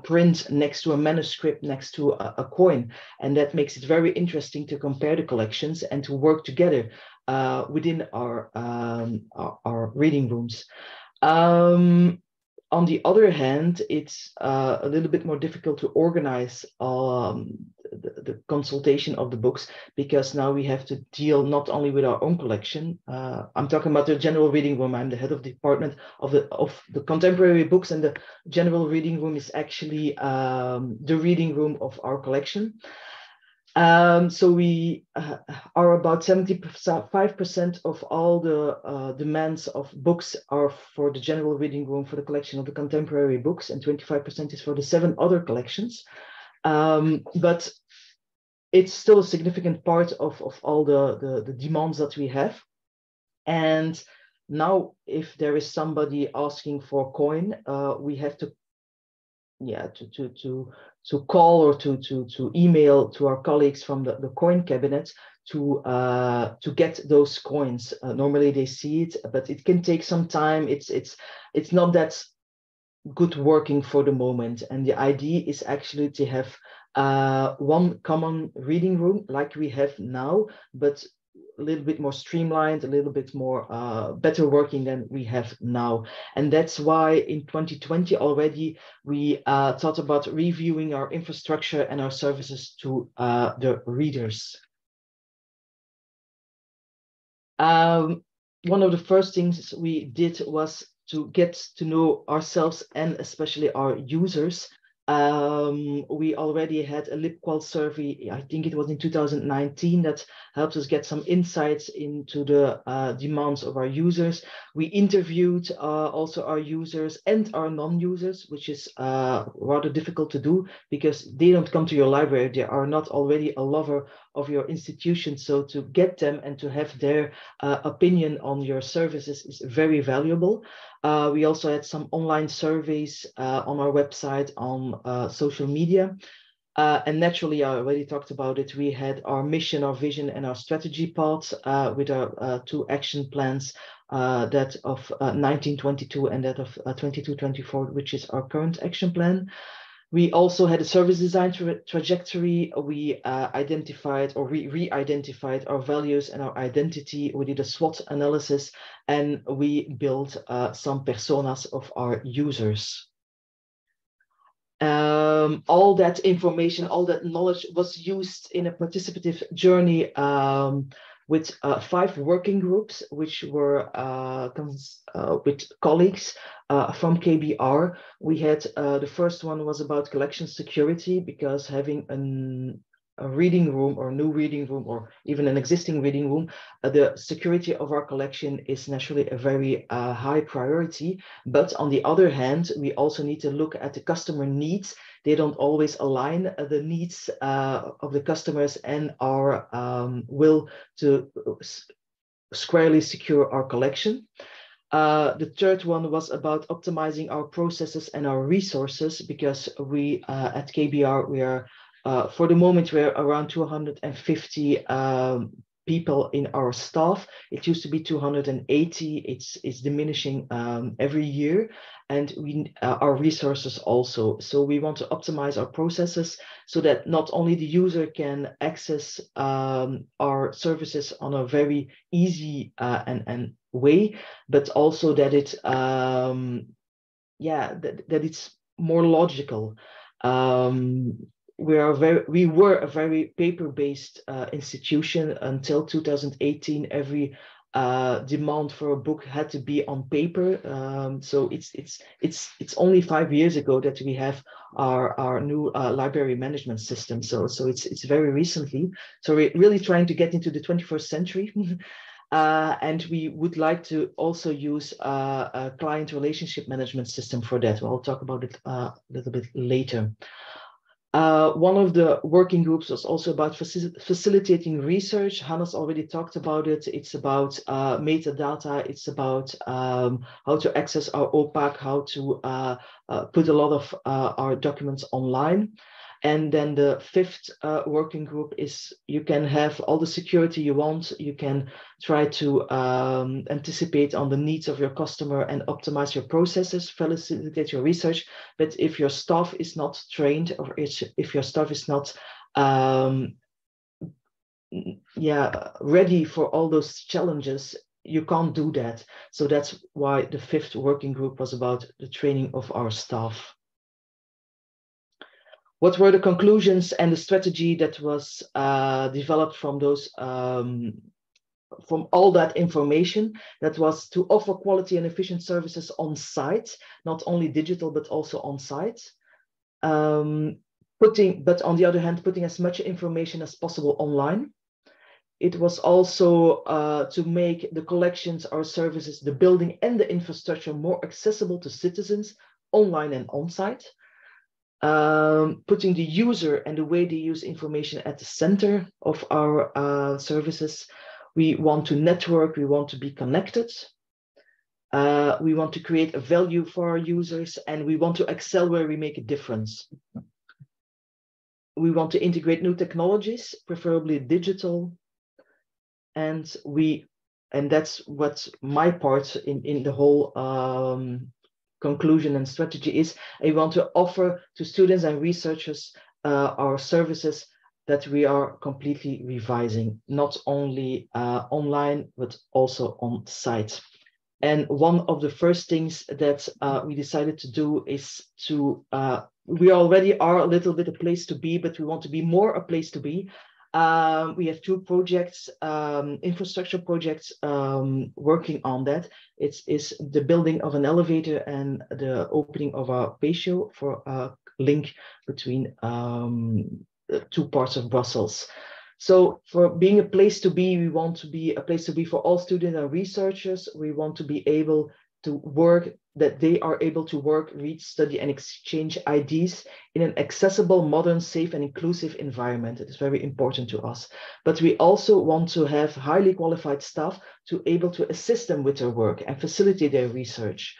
print next to a manuscript, next to a coin. And that makes it very interesting to compare the collections and to work together within our reading rooms. On the other hand, it's a little bit more difficult to organize the consultation of the books, because now we have to deal not only with our own collection. I'm talking about the general reading room. I'm the head of the department of the contemporary books, and the general reading room is actually the reading room of our collection. So we are about 75% of all the demands of books are for the general reading room for the collection of the contemporary books, and 25% is for the 7 other collections. But it's still a significant part of all the demands that we have. And now if there is somebody asking for a coin, we have to call or to email to our colleagues from the coin cabinet to get those coins. Normally they see it, but it can take some time. It's not that good working for the moment. And the idea is actually to have one common reading room like we have now, but a little bit more streamlined, a little bit more better working than we have now. And that's why in 2020 already we thought about reviewing our infrastructure and our services to the readers. One of the first things we did was to get to know ourselves and especially our users. We already had a LibQual survey, I think it was in 2019, that helped us get some insights into the demands of our users. We interviewed also our users and our non-users, which is rather difficult to do because they don't come to your library. They are not already a lover of your institution. So to get them and to have their opinion on your services is very valuable. We also had some online surveys on our website, on social media. And naturally, I already talked about it. We had our mission, our vision, and our strategy parts with our 2 action plans, that of 1922 and that of 22-24, which is our current action plan. We also had a service design trajectory. We identified or re-identified our values and our identity. We did a SWOT analysis, and we built some personas of our users. All that information, all that knowledge was used in a participative journey with 5 working groups, which were with colleagues from KBR. We had the first one was about collection security, because having a reading room or new reading room or even an existing reading room, the security of our collection is naturally a very high priority. But on the other hand, we also need to look at the customer needs. They don't always align the needs of the customers and our will to squarely secure our collection. The third one was about optimizing our processes and our resources, because we at KBR, we are for the moment, we're around 250 people in our staff. It used to be 280. It's diminishing every year, and our resources also. So we want to optimize our processes so that not only the user can access our services on a very easy and way, but also that it that it's more logical. We were a very paper-based institution until 2018. Every demand for a book had to be on paper. So it's only 5 years ago that we have our new library management system. So it's very recently. So we're really trying to get into the 21st century. And we would like to also use a client relationship management system for that. Well, I'll talk about it a little bit later. One of the working groups was also about facilitating research. Hannes already talked about it. It's about metadata. It's about how to access our OPAC, how to put a lot of our documents online. And then the fifth working group is you can have all the security you want. You can try to anticipate on the needs of your customer and optimize your processes, facilitate your research. But if your staff is not trained, or if your staff is not ready for all those challenges, you can't do that. So that's why the fifth working group was about the training of our staff. What were the conclusions and the strategy that was developed from those, from all that information? That was to offer quality and efficient services on site, not only digital, but also on site. But on the other hand, putting as much information as possible online. It was also to make the collections, our services, the building and the infrastructure more accessible to citizens online and on site. Putting the user and the way they use information at the center of our services. We want to network, we want to be connected. We want to create a value for our users, and we want to excel where we make a difference. We want to integrate new technologies, preferably digital. And that's what my part in the whole conclusion and strategy is. I want to offer to students and researchers our services that we are completely revising, not only online, but also on site. And one of the first things that we decided to do is to, we already are a little bit a place to be, but we want to be more a place to be. We have two projects, infrastructure projects working on that. It's the building of an elevator and the opening of a patio for a link between two parts of Brussels. So for being a place to be, we want to be a place to be for all students and researchers. We want to be able to work, that they are able to work, read, study, and exchange ideas in an accessible, modern, safe, and inclusive environment. It is very important to us. But we also want to have highly qualified staff to able to assist them with their work and facilitate their research.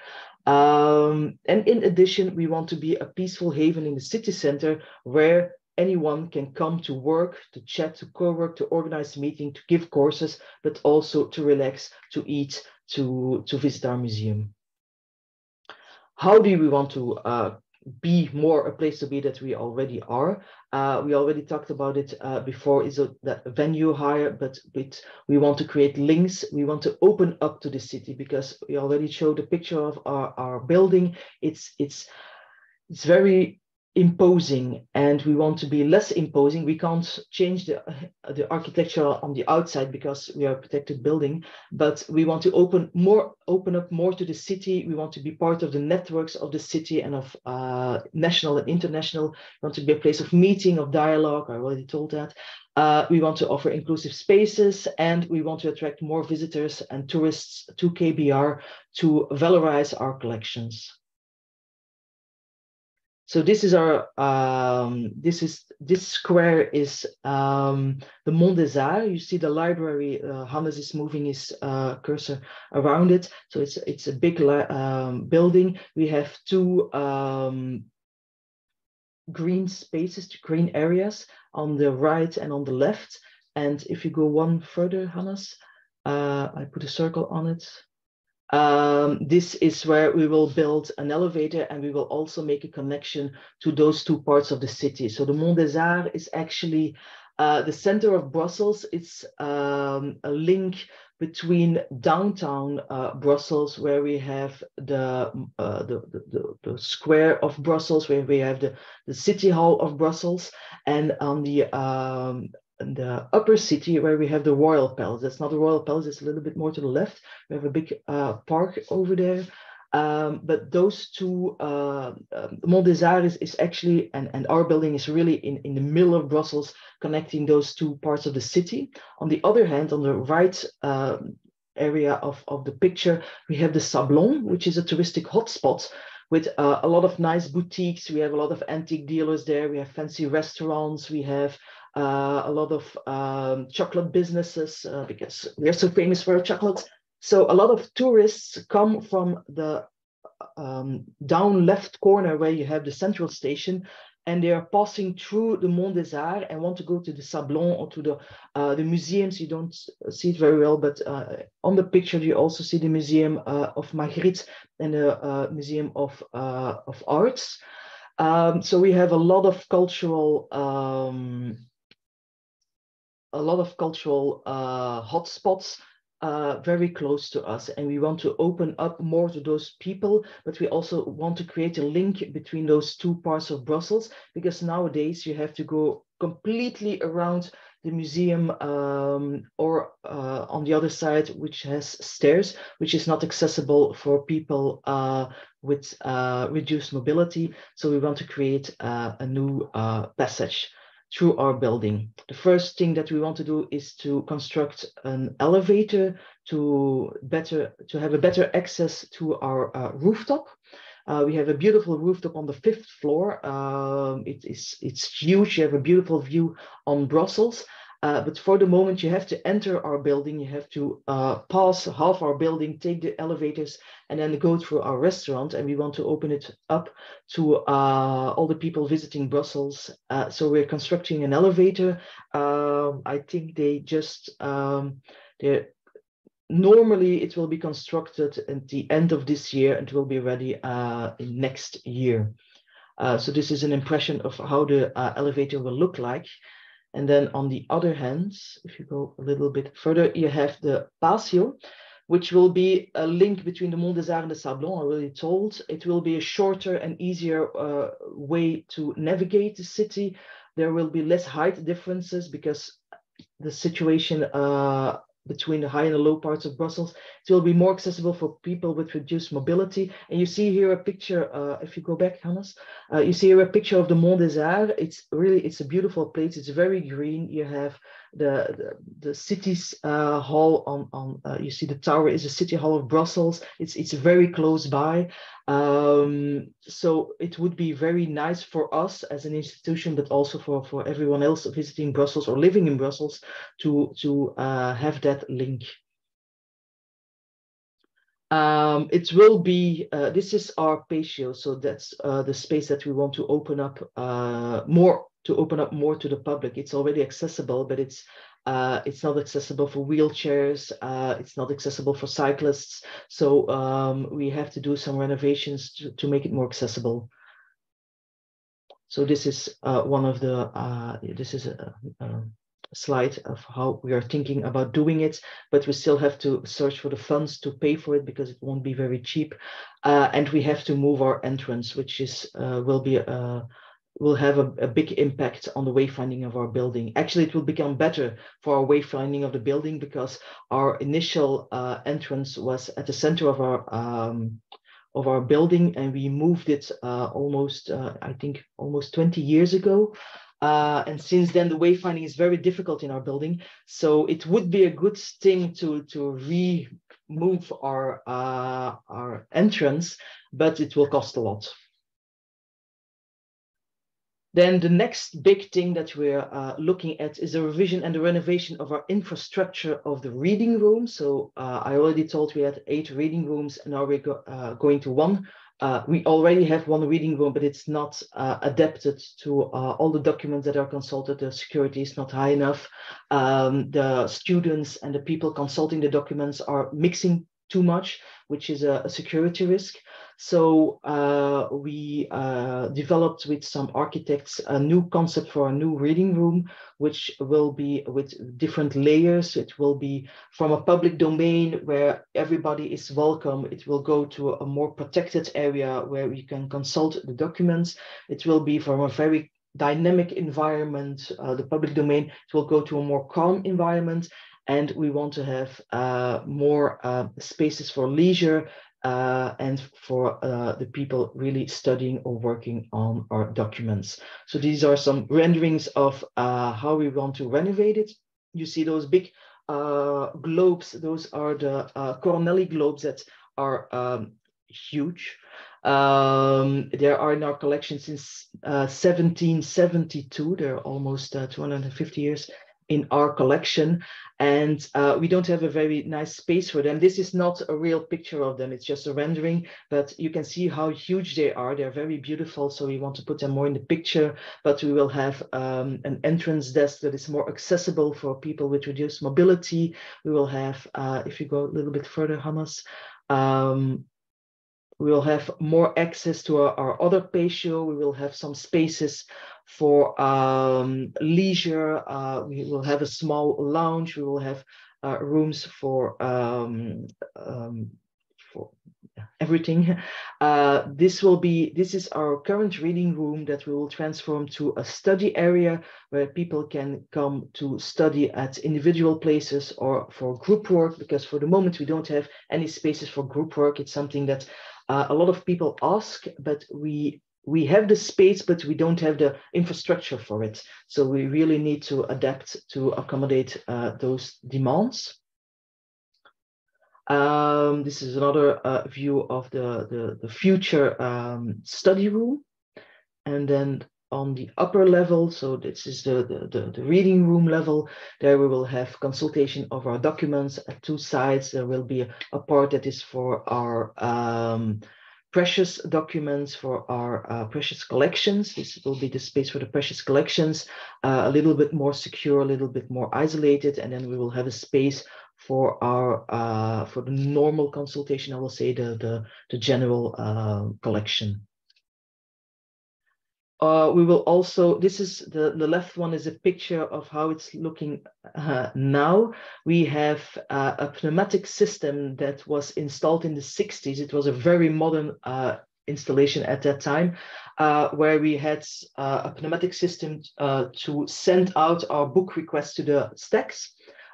And in addition, we want to be a peaceful haven in the city center where anyone can come to work, to chat, to co-work, to organize meetings, to give courses, but also to relax, to eat, to visit our museum. How do we want to be more a place to be that we already are? We already talked about it before, is that venue hire, but we want to create links. We want to open up to the city, because we already showed a picture of our building. It's very imposing, and we want to be less imposing. We can't change the architecture on the outside because we are a protected building, but we want to open up more to the city. We want to be part of the networks of the city and of national and international. We want to be a place of meeting, of dialogue. I already told that. We want to offer inclusive spaces, and we want to attract more visitors and tourists to KBR to valorize our collections. So this is our, this square is the Monte des Arts. You see the library, Hannes is moving his cursor around it. So it's a big building. We have two green spaces, green areas on the right and on the left. And if you go one further, Hannes, I put a circle on it. This is where we will build an elevator, and we will also make a connection to those two parts of the city. So the Monte des Arts is actually the center of Brussels. It's a link between downtown Brussels, where we have the square of Brussels, where we have the city hall of Brussels, and on the upper city, where we have the Royal Palace. That's not the Royal Palace, it's a little bit more to the left. We have a big park over there. But those two, Monte des Arts is actually, and our building is really in the middle of Brussels, connecting those two parts of the city. On the other hand, on the right area of the picture, we have the Sablon, which is a touristic hotspot, with a lot of nice boutiques. We have a lot of antique dealers there. We have fancy restaurants. We have a lot of chocolate businesses because we are so famous for our chocolates. So a lot of tourists come from the down left corner where you have the central station, and they are passing through the Mont des Arts and want to go to the Sablon or to the museums. You don't see it very well, but on the picture you also see the Museum of Magritte and the Museum of Arts. So we have a lot of cultural hotspots very close to us, and we want to open up more to those people, but we also want to create a link between those two parts of Brussels, because nowadays you have to go completely around the museum or on the other side, which has stairs, which is not accessible for people with reduced mobility. So we want to create a new passage through our building. The first thing that we want to do is to construct an elevator to have a better access to our rooftop. We have a beautiful rooftop on the 5th floor. It's huge. You have a beautiful view on Brussels. But for the moment, you have to enter our building. You have to pass half our building, take the elevators, and then go through our restaurant. And we want to open it up to all the people visiting Brussels. So we're constructing an elevator. I think they just, normally it will be constructed at the end of this year and will be ready in next year. So this is an impression of how the elevator will look like. And then on the other hand, if you go a little bit further, you have the Patio, which will be a link between the Mont des Arts and the Sablon. I already told. It will be a shorter and easier way to navigate the city. There will be less height differences because the situation between the high and the low parts of Brussels, it will be more accessible for people with reduced mobility. And you see here a picture, if you go back, Hannes, you see here a picture of the Mont des Arts. It's a beautiful place. It's very green. You have the city's hall you see the tower is the City Hall of Brussels. It's very close by. So it would be very nice for us as an institution, but also for everyone else visiting Brussels or living in Brussels to have that link. It will be, this is our patio, so that's the space that we want to open up more to the public. It's already accessible, but it's not accessible for wheelchairs. It's not accessible for cyclists. So we have to do some renovations to make it more accessible. So this is one of the, this is a slide of how we are thinking about doing it, but we still have to search for the funds to pay for it because it won't be very cheap. And we have to move our entrance, which is will have a big impact on the wayfinding of our building. Actually, it will become better for our wayfinding of the building because our initial entrance was at the center of our building, and we moved it almost, I think, almost 20 years ago. And since then, the wayfinding is very difficult in our building. So it would be a good thing to remove our entrance, but it will cost a lot. Then the next big thing that we're looking at is the revision and the renovation of our infrastructure of the reading room. So I already told we had 8 reading rooms, and now we're going to 1. We already have 1 reading room, but it's not adapted to all the documents that are consulted. The security is not high enough. The students and the people consulting the documents are mixing too much, which is a security risk. So we developed with some architects a new concept for a new reading room, which will be with different layers. It will be from a public domain where everybody is welcome. It will go to a more protected area where we can consult the documents. It will be from a very dynamic environment, the public domain. It will go to a more calm environment. And we want to have more spaces for leisure and for the people really studying or working on our documents. So these are some renderings of how we want to renovate it. You see those big globes. Those are the Cornelli globes that are huge. There are in our collection since 1772. They're almost 250 years in our collection, and we don't have a very nice space for them. This is not a real picture of them, it's just a rendering, but you can see how huge they are. They're very beautiful, so we want to put them more in the picture, but we will have an entrance desk that is more accessible for people with reduced mobility. We will have, if you go a little bit further, Hannes, we will have more access to our other patio. We will have some spaces for leisure. We will have a small lounge. We will have rooms for everything. This is our current reading room that we will transform to a study area where people can come to study at individual places or for group work, because for the moment we don't have any spaces for group work. It's something that a lot of people ask, but we have the space, but we don't have the infrastructure for it. So we really need to adapt to accommodate those demands. This is another view of the future study room. And then on the upper level, so this is the reading room level, there we will have consultation of our documents at two sides. There will be a part that is for our precious documents, for our precious collections. This will be the space for the precious collections, a little bit more secure, a little bit more isolated, and then we will have a space for our for the normal consultation, I will say the general collection. We will also, this is the left one is a picture of how it's looking now. We have a pneumatic system that was installed in the 60s. It was a very modern installation at that time, where we had a pneumatic system to send out our book requests to the stacks.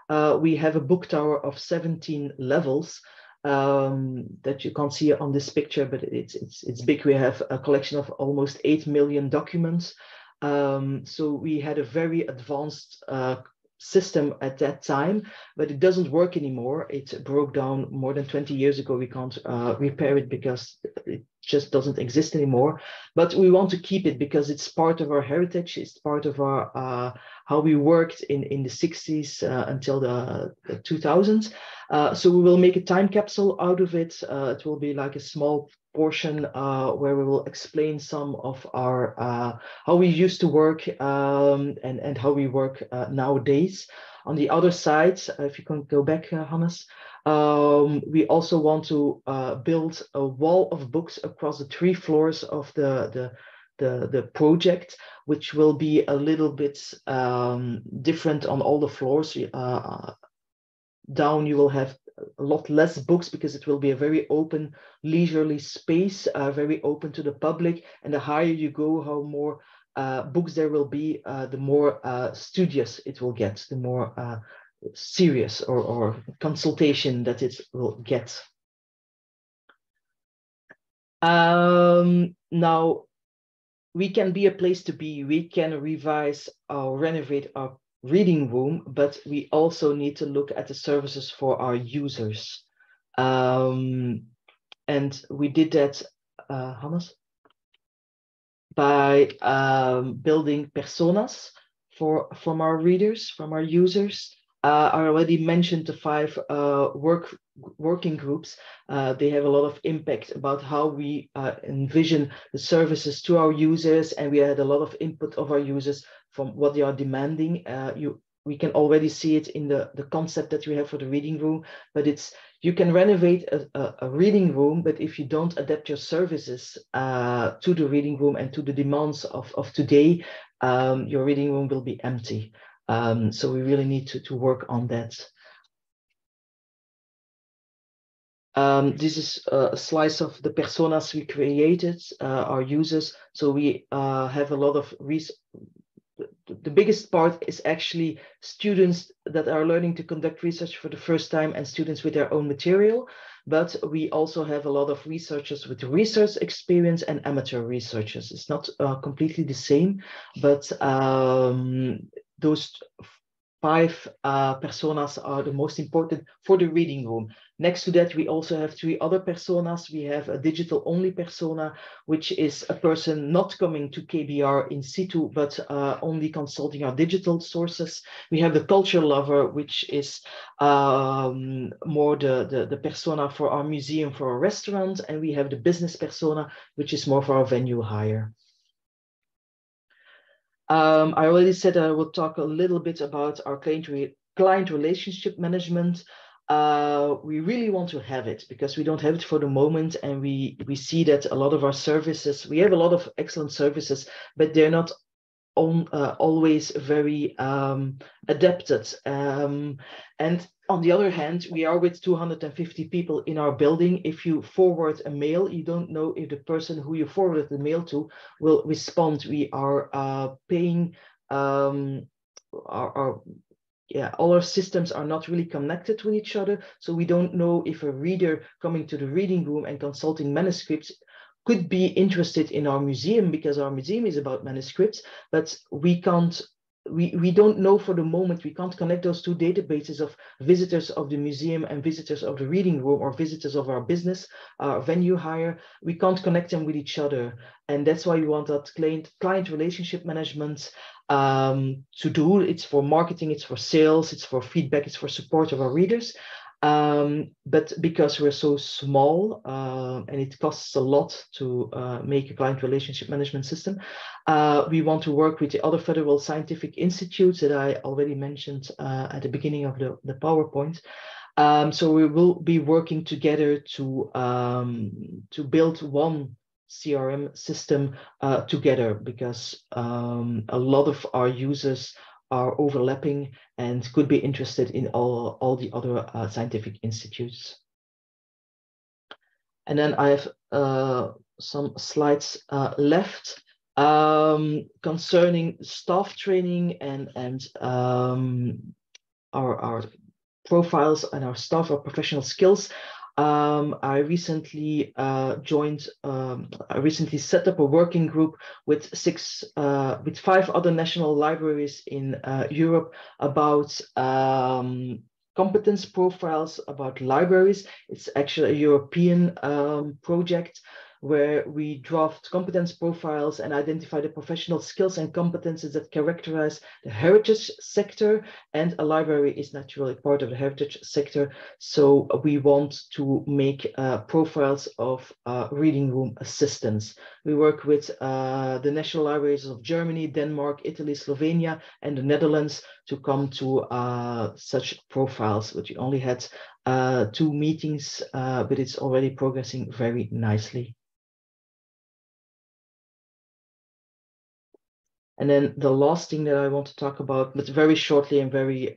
We have a book tower of 17 levels. That you can't see on this picture, but it's big. We have a collection of almost 8 million documents. So we had a very advanced system at that time, but it doesn't work anymore. It broke down more than 20 years ago. We can't repair it because it just doesn't exist anymore. But we want to keep it because it's part of our heritage. It's part of our how we worked in the 60s until the 2000s. So we will make a time capsule out of it. It will be like a small portion where we will explain some of our how we used to work and how we work nowadays. On the other side, if you can go back, Hannes, we also want to build a wall of books across the 3 floors of the project, which will be a little bit different on all the floors. Down you will have a lot less books because it will be a very open, leisurely space, very open to the public. And the higher you go, how more books there will be, the more studious it will get, the more serious or consultation that it will get. Now, we can be a place to be. We can revise or renovate our reading room, but we also need to look at the services for our users. And we did that, Hannes, by building personas from our readers, from our users. I already mentioned the 5 working groups. They have a lot of impact about how we envision the services to our users, and we had a lot of input of our users from what they are demanding. We can already see it in the concept that we have for the reading room, but you can renovate a reading room, but if you don't adapt your services to the reading room and to the demands of today, your reading room will be empty. So we really need to work on that. This is a slice of the personas we created, our users. So we have a lot of the biggest part is actually students that are learning to conduct research for the first time and students with their own material. But we also have a lot of researchers with research experience and amateur researchers. It's not completely the same, but those 5 personas are the most important for the reading room. Next to that, we also have 3 other personas. We have a digital-only persona, which is a person not coming to KBR in situ, but only consulting our digital sources. We have the culture lover, which is more the persona for our museum, for our restaurant. And we have the business persona, which is more for our venue hire. I already said I will talk a little bit about our client relationship management. We really want to have it because we don't have it for the moment, and we see that a lot of our services, we have a lot of excellent services, but they're not always very adapted. And on the other hand, we are with 250 people in our building. If you forward a mail, you don't know if the person who you forwarded the mail to will respond. We are paying all our systems are not really connected with each other. So we don't know if a reader coming to the reading room and consulting manuscripts could be interested in our museum, because our museum is about manuscripts, but we don't know for the moment. We can't connect those 2 databases of visitors of the museum and visitors of the reading room, or visitors of our business, venue hire. We can't connect them with each other. And that's why we want that client relationship management to do. It's for marketing, it's for sales, it's for feedback, it's for support of our readers. But because we're so small and it costs a lot to make a client relationship management system, we want to work with the other federal scientific institutes that I already mentioned at the beginning of the PowerPoint. So we will be working together to build one CRM system together, because a lot of our users are overlapping and could be interested in all the other scientific institutes. And then I have some slides left concerning staff training and our profiles and our staff, our professional skills. I recently I recently set up a working group with 5 other national libraries in Europe about competence profiles about libraries. It's actually a European project where we draft competence profiles and identify the professional skills and competences that characterize the heritage sector, and a library is naturally part of the heritage sector. So we want to make profiles of reading room assistants. We work with the national libraries of Germany, Denmark, Italy, Slovenia, and the Netherlands to come to such profiles, which we only had 2 meetings, but it's already progressing very nicely. And then the last thing that I want to talk about, but very shortly and very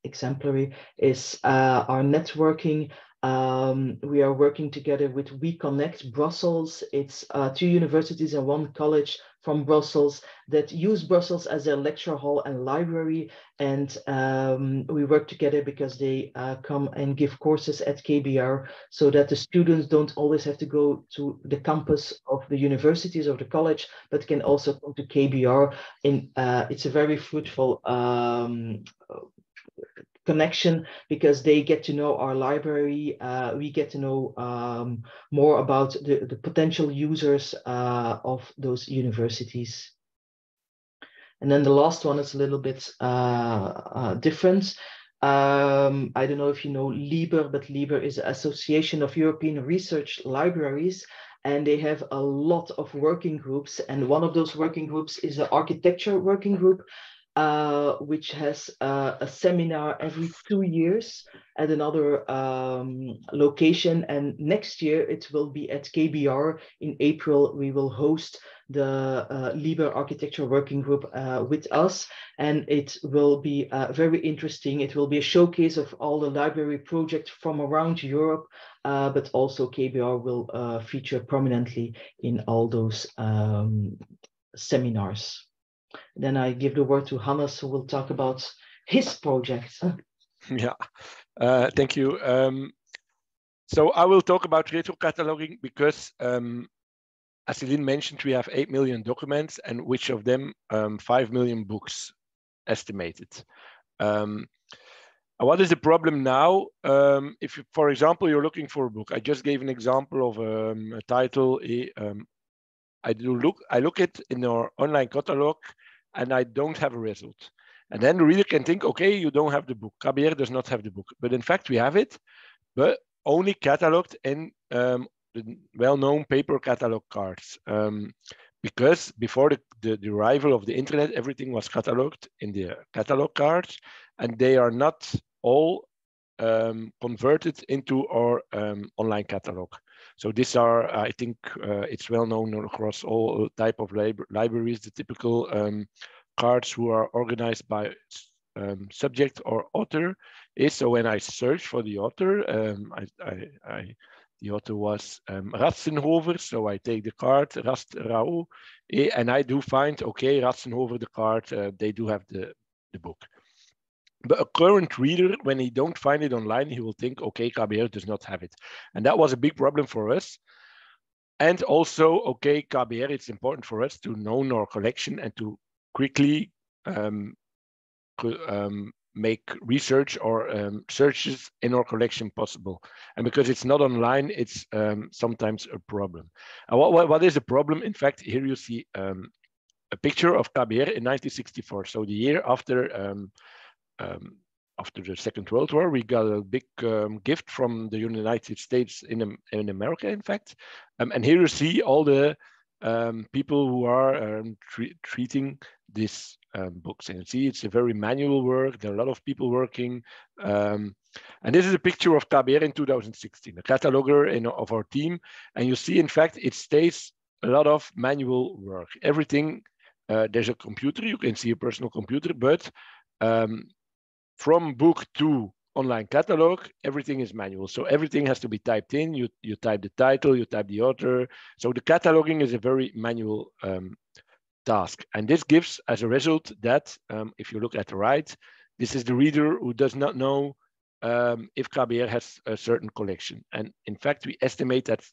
exemplary, is our networking. We are working together with We Connect Brussels. It's 2 universities and 1 college from Brussels that use Brussels as their lecture hall and library. And we work together because they come and give courses at KBR, so that the students don't always have to go to the campus of the universities or the college, but can also come to KBR. It's a very fruitful connection, because they get to know our library. We get to know more about the potential users of those universities. And then the last one is a little bit different. I don't know if you know LIBER, but LIBER is an Association of European Research Libraries, and they have a lot of working groups. And one of those working groups is the architecture working group, which has a seminar every 2 years at another location. And next year it will be at KBR in April. We will host the LIBER Architecture Working Group with us, and it will be very interesting. It will be a showcase of all the library projects from around Europe, but also KBR will feature prominently in all those seminars. Then I give the word to Hannes, who will talk about his project. Yeah, thank you. So I will talk about retro-cataloging because, as Céline mentioned, we have 8 million documents, and which of them 5 million books estimated. What is the problem now? If, for example, you're looking for a book, I just gave an example of a title. I look it in our online catalog, and I don't have a result. And then the reader can think, okay, you don't have the book. KBR does not have the book, but in fact we have it, but only cataloged in the well-known paper catalog cards. Because before the arrival of the internet, everything was cataloged in the catalog cards, and they are not all converted into our online catalog. So these are, I think, it's well known across all type of libraries, the typical cards who are organized by subject or author is. So when I search for the author, the author was Ratzenhover, so I take the card, Rao, and I do find, okay, Ratzenhover, the card, they do have the book. But a current reader, when he don't find it online, he will think, okay, KBR does not have it. And that was a big problem for us. And also, okay, KBR, it's important for us to know our collection and to quickly make research or searches in our collection possible. And because it's not online, it's sometimes a problem. And what is the problem? In fact, here you see a picture of KBR in 1964. So the year after the Second World War, we got a big gift from the United States in America, in fact. And here you see all the people who are treating this books. And you see, it's a very manual work. There are a lot of people working. And this is a picture of KBR in 2016, a cataloger of our team. And you see, in fact, it stays a lot of manual work. Everything, there's a computer, you can see a personal computer, but from book to online catalog, everything is manual. So everything has to be typed in. You type the title, you type the author. So the cataloging is a very manual task. And this gives as a result that, if you look at the right, this is the reader who does not know if KBR has a certain collection. And in fact, we estimate that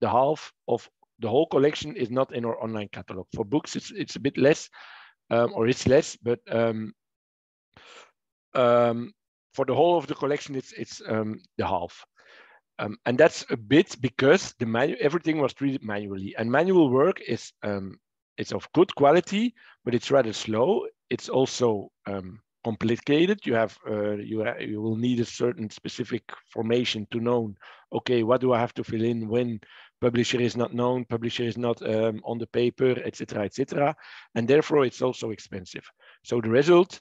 the half of the whole collection is not in our online catalog. For books, it's a bit less, or it's less, but for the whole of the collection, it's the half. And that's a bit because everything was treated manually. And manual work is it's of good quality, but it's rather slow. It's also complicated. You will need a certain specific formation to know, okay, what do I have to fill in when publisher is not known, publisher is not on the paper, etc., etc. And therefore, it's also expensive. So the result,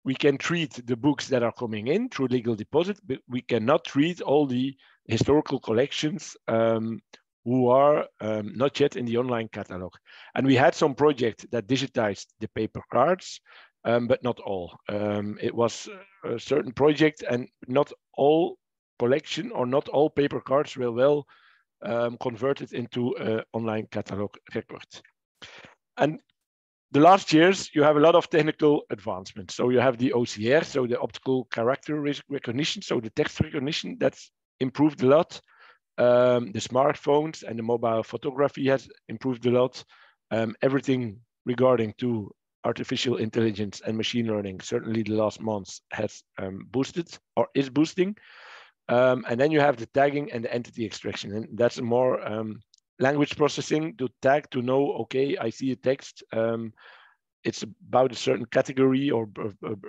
we can treat the books that are coming in through legal deposit, but we cannot treat all the historical collections who are not yet in the online catalog. And we had some projects that digitized the paper cards, but not all. It was a certain project, and not all collection or not all paper cards were well converted into online catalog records. And the last years, you have a lot of technical advancements. So you have the OCR, so the optical character recognition, so the text recognition, that's improved a lot. The smartphones and the mobile photography has improved a lot. Everything regarding to artificial intelligence and machine learning, certainly the last months has boosted or is boosting. And then you have the tagging and the entity extraction, and that's a more language processing to tag to know, okay, I see a text, it's about a certain category, or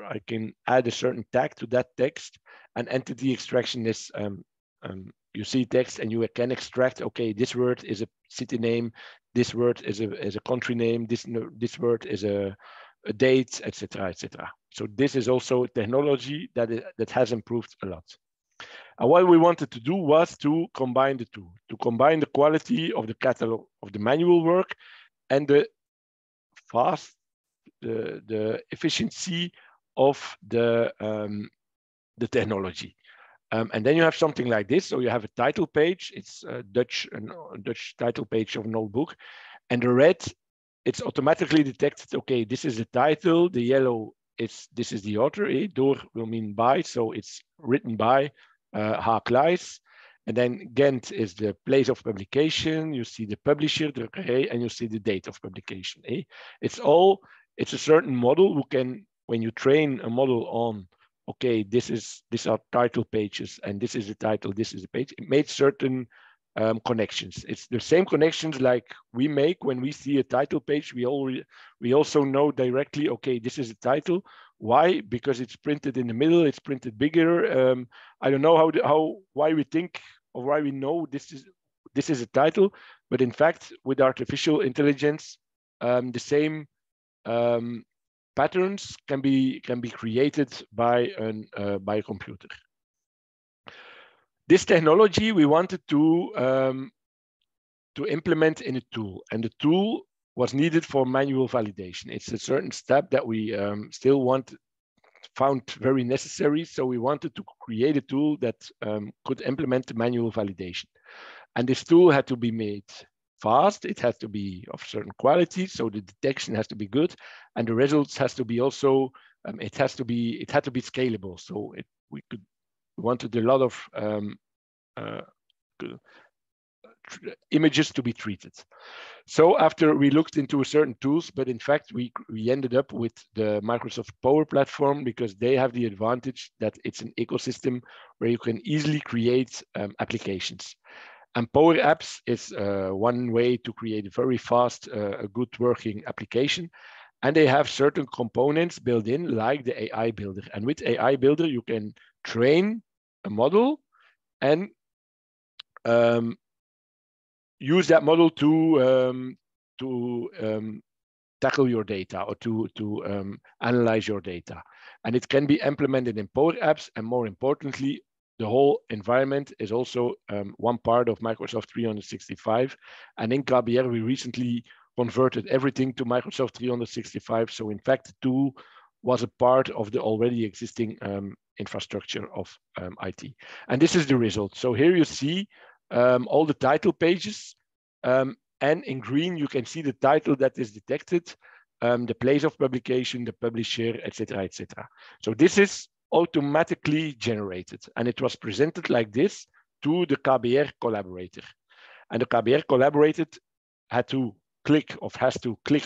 I can add a certain tag to that text. And entity extraction is, you see text and you can extract, okay, this word is a city name, this word is a country name, this word is a date, etc., etc. So this is also technology that has improved a lot. And what we wanted to do was to combine the two, to combine the quality of the catalog of the manual work and the efficiency of the technology. And then you have something like this. So you have a title page. It's a Dutch title page of an old book. And the red, it's automatically detected, okay, this is the title. The yellow, this is the author. Door will mean by, so it's written by Haak Leijs. And then Ghent is the place of publication. You see the publisher, drukkerij, and you see the date of publication. It's a certain model who can when you train a model on, okay, these are title pages, and this is the title, this is the page, it made certain connections. It's the same connections like we make when we see a title page. We also know directly, okay, this is the title. Why? Because it's printed in the middle, it's printed bigger. I don't know why we think or why we know this is a title, but in fact, with artificial intelligence, the same patterns can be created by a computer. This technology we wanted to implement in a tool, and the tool was needed for manual validation. It's a certain step that we still found very necessary. So we wanted to create a tool that could implement the manual validation. And this tool had to be made fast. It has to be of certain quality. So the detection has to be good, and the results has to be also. It had to be scalable. So we wanted a lot of images to be treated. So after we looked into certain tools, but in fact we ended up with the Microsoft Power Platform, because they have the advantage that it's an ecosystem where you can easily create applications. And Power Apps is one way to create a very fast, a good working application. And they have certain components built in, like the AI Builder. And with AI Builder, you can train a model and use that model to tackle your data, or to analyze your data. And it can be implemented in Power Apps, and more importantly, the whole environment is also one part of Microsoft 365. And in KBR, we recently converted everything to Microsoft 365. So in fact, the tool was a part of the already existing infrastructure of IT. And this is the result. So here you see all the title pages, and in green you can see the title that is detected, the place of publication, the publisher, etc., etc. So this is automatically generated, and it was presented like this to the KBR collaborator. And the KBR collaborator has to click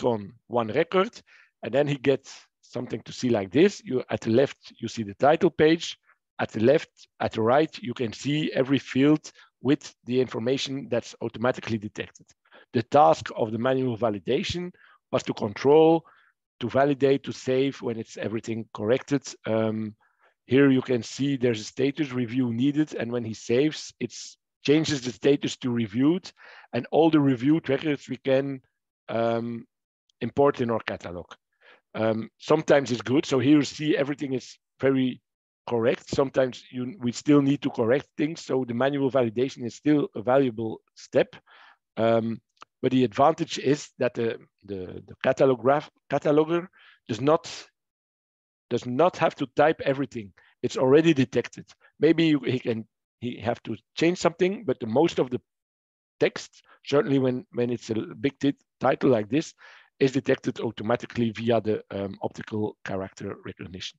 on one record, and then he gets something to see like this. At the left, you see the title page. At the right, you can see every field with the information that's automatically detected. The task of the manual validation was to control, to validate, to save when it's everything corrected. Here you can see there's a status review needed, and when he saves, it changes the status to reviewed, and all the reviewed records we can import in our catalog. Sometimes it's good. So here you see everything is very correct. Sometimes we still need to correct things. So the manual validation is still a valuable step. But the advantage is that the cataloger does not have to type everything. It's already detected. Maybe he have to change something, but the most of the text, certainly when it's a big title like this, is detected automatically via the optical character recognition.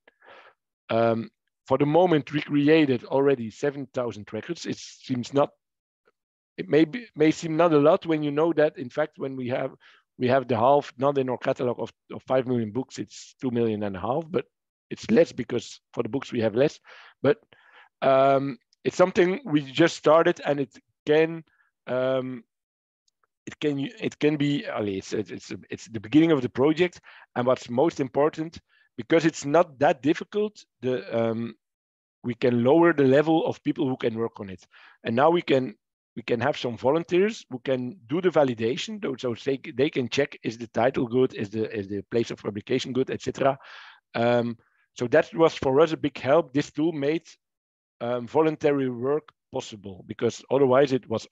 For the moment, we created already 7,000 records. It may seem not a lot when you know that, in fact, when we have the half, not in our catalog of 5 million books, it's 2.5 million, but it's less because for the books we have less. But it's something we just started, and it can be, it's the beginning of the project. And what's most important, because it's not that difficult, we can lower the level of people who can work on it. And now we can have some volunteers who can do the validation. So they can check, is the title good, is the place of publication good, etc. So that was for us a big help. This tool made voluntary work possible, because otherwise it was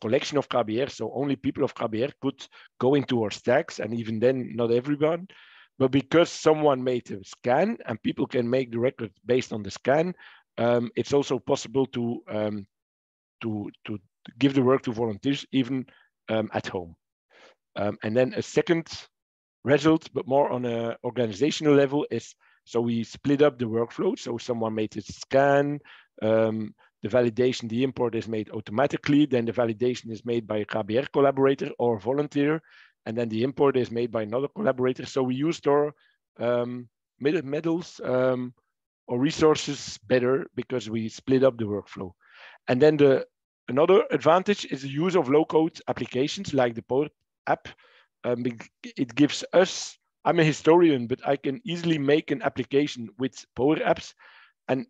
collection of KBR, so only people of KBR could go into our stacks, and even then not everyone. But because someone made a scan and people can make the record based on the scan, it's also possible to give the work to volunteers even at home. And then a second result, but more on an organizational level, is so we split up the workflow. So someone made a scan, the validation, the import is made automatically, then the validation is made by a KBR collaborator or volunteer, and then the import is made by another collaborator. So we used our medals or resources better because we split up the workflow. And then another advantage is the use of low-code applications like the Power app. It gives us, I'm a historian, but I can easily make an application with Power Apps. And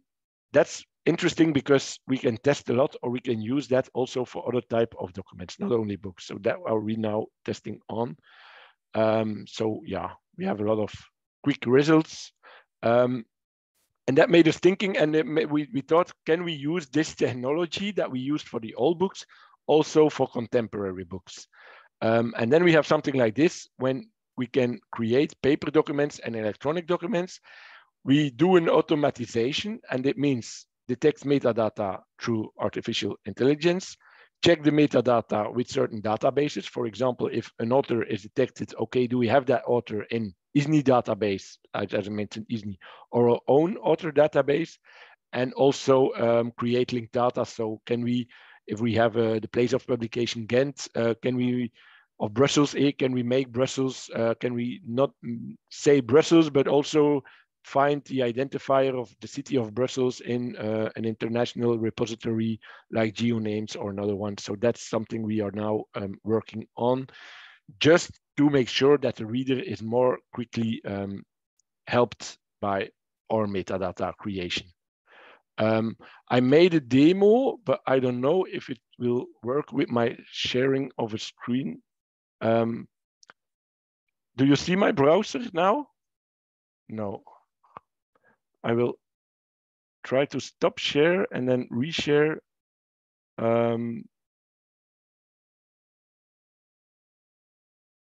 that's interesting because we can test a lot, or we can use that also for other type of documents, not only books. So that are we now testing on. So yeah, we have a lot of quick results. And that made us thinking, and we thought, can we use this technology that we used for the old books also for contemporary books? And then we have something like this, when we can create paper documents and electronic documents. We do an automatization, and it means detect metadata through artificial intelligence, check the metadata with certain databases. For example, if an author is detected, okay, do we have that author in ISNI database, as I mentioned, ISNI, or our own author database, and also create linked data. So can we, if we have the place of publication Ghent, can we, of Brussels, can we make Brussels, can we not say Brussels, but also find the identifier of the city of Brussels in an international repository like GeoNames or another one. So that's something we are now working on, just to make sure that the reader is more quickly helped by our metadata creation. I made a demo, but I don't know if it will work with my sharing of a screen. Do you see my browser now? No. I will try to stop share and then reshare.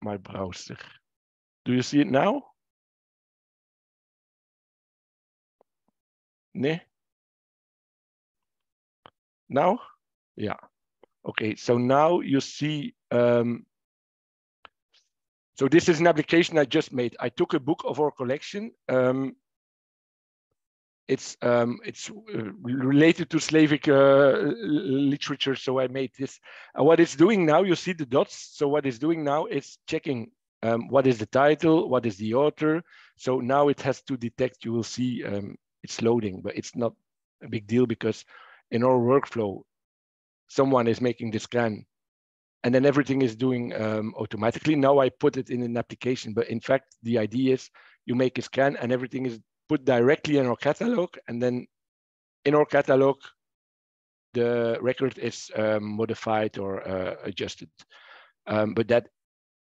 My browser. Do you see it now? Nee? Now? Yeah. Okay, so now you see, so this is an application I just made. I took a book of our collection. It's related to Slavic literature, so I made this. And what it's doing now, you see the dots. So what it's doing now is checking what is the title, what is the author. So now it has to detect, you will see it's loading, but it's not a big deal because in our workflow, someone is making the scan and then everything is doing automatically. Now I put it in an application, but in fact, the idea is you make a scan and everything is put directly in our catalog, and then in our catalog, the record is modified or adjusted. But that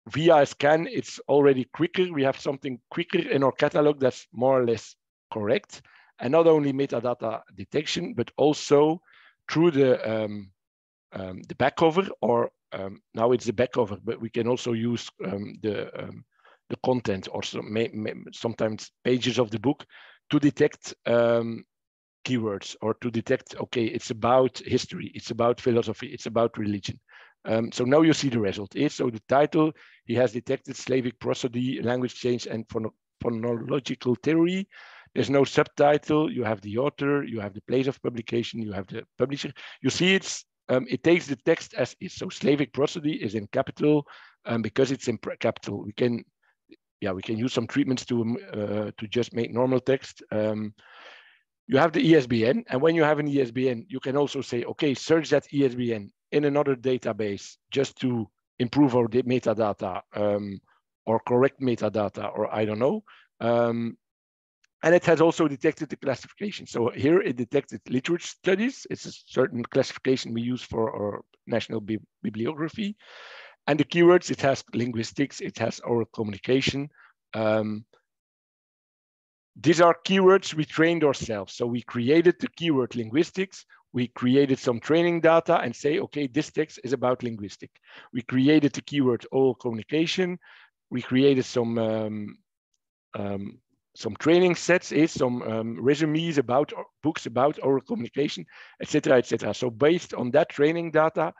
via a scan, it's already quicker. We have something quicker in our catalog that's more or less correct. And not only metadata detection, but also through the back cover, or now it's the back cover, but we can also use the content or sometimes pages of the book to detect keywords, or to detect, okay, it's about history, it's about philosophy, it's about religion. So now you see the result. So the title, he has detected Slavic prosody, language change, and phonological theory. There's no subtitle. You have the author, you have the place of publication, you have the publisher. You see it takes the text as is. So Slavic prosody is in capital because it's in capital. We can use some treatments to just make normal text. You have the ESBN, and when you have an ESBN, you can also say, okay, search that ESBN in another database just to improve our metadata or correct metadata, or I don't know. And it has also detected the classification. So here it detected literature studies. It's a certain classification we use for our national bibliography. And the keywords, it has linguistics, it has oral communication. These are keywords we trained ourselves. So we created the keyword linguistics. We created some training data and say, okay, this text is about linguistic. We created the keyword oral communication. We created some training sets, some resumes about books about oral communication, etc., etc. So based on that training data,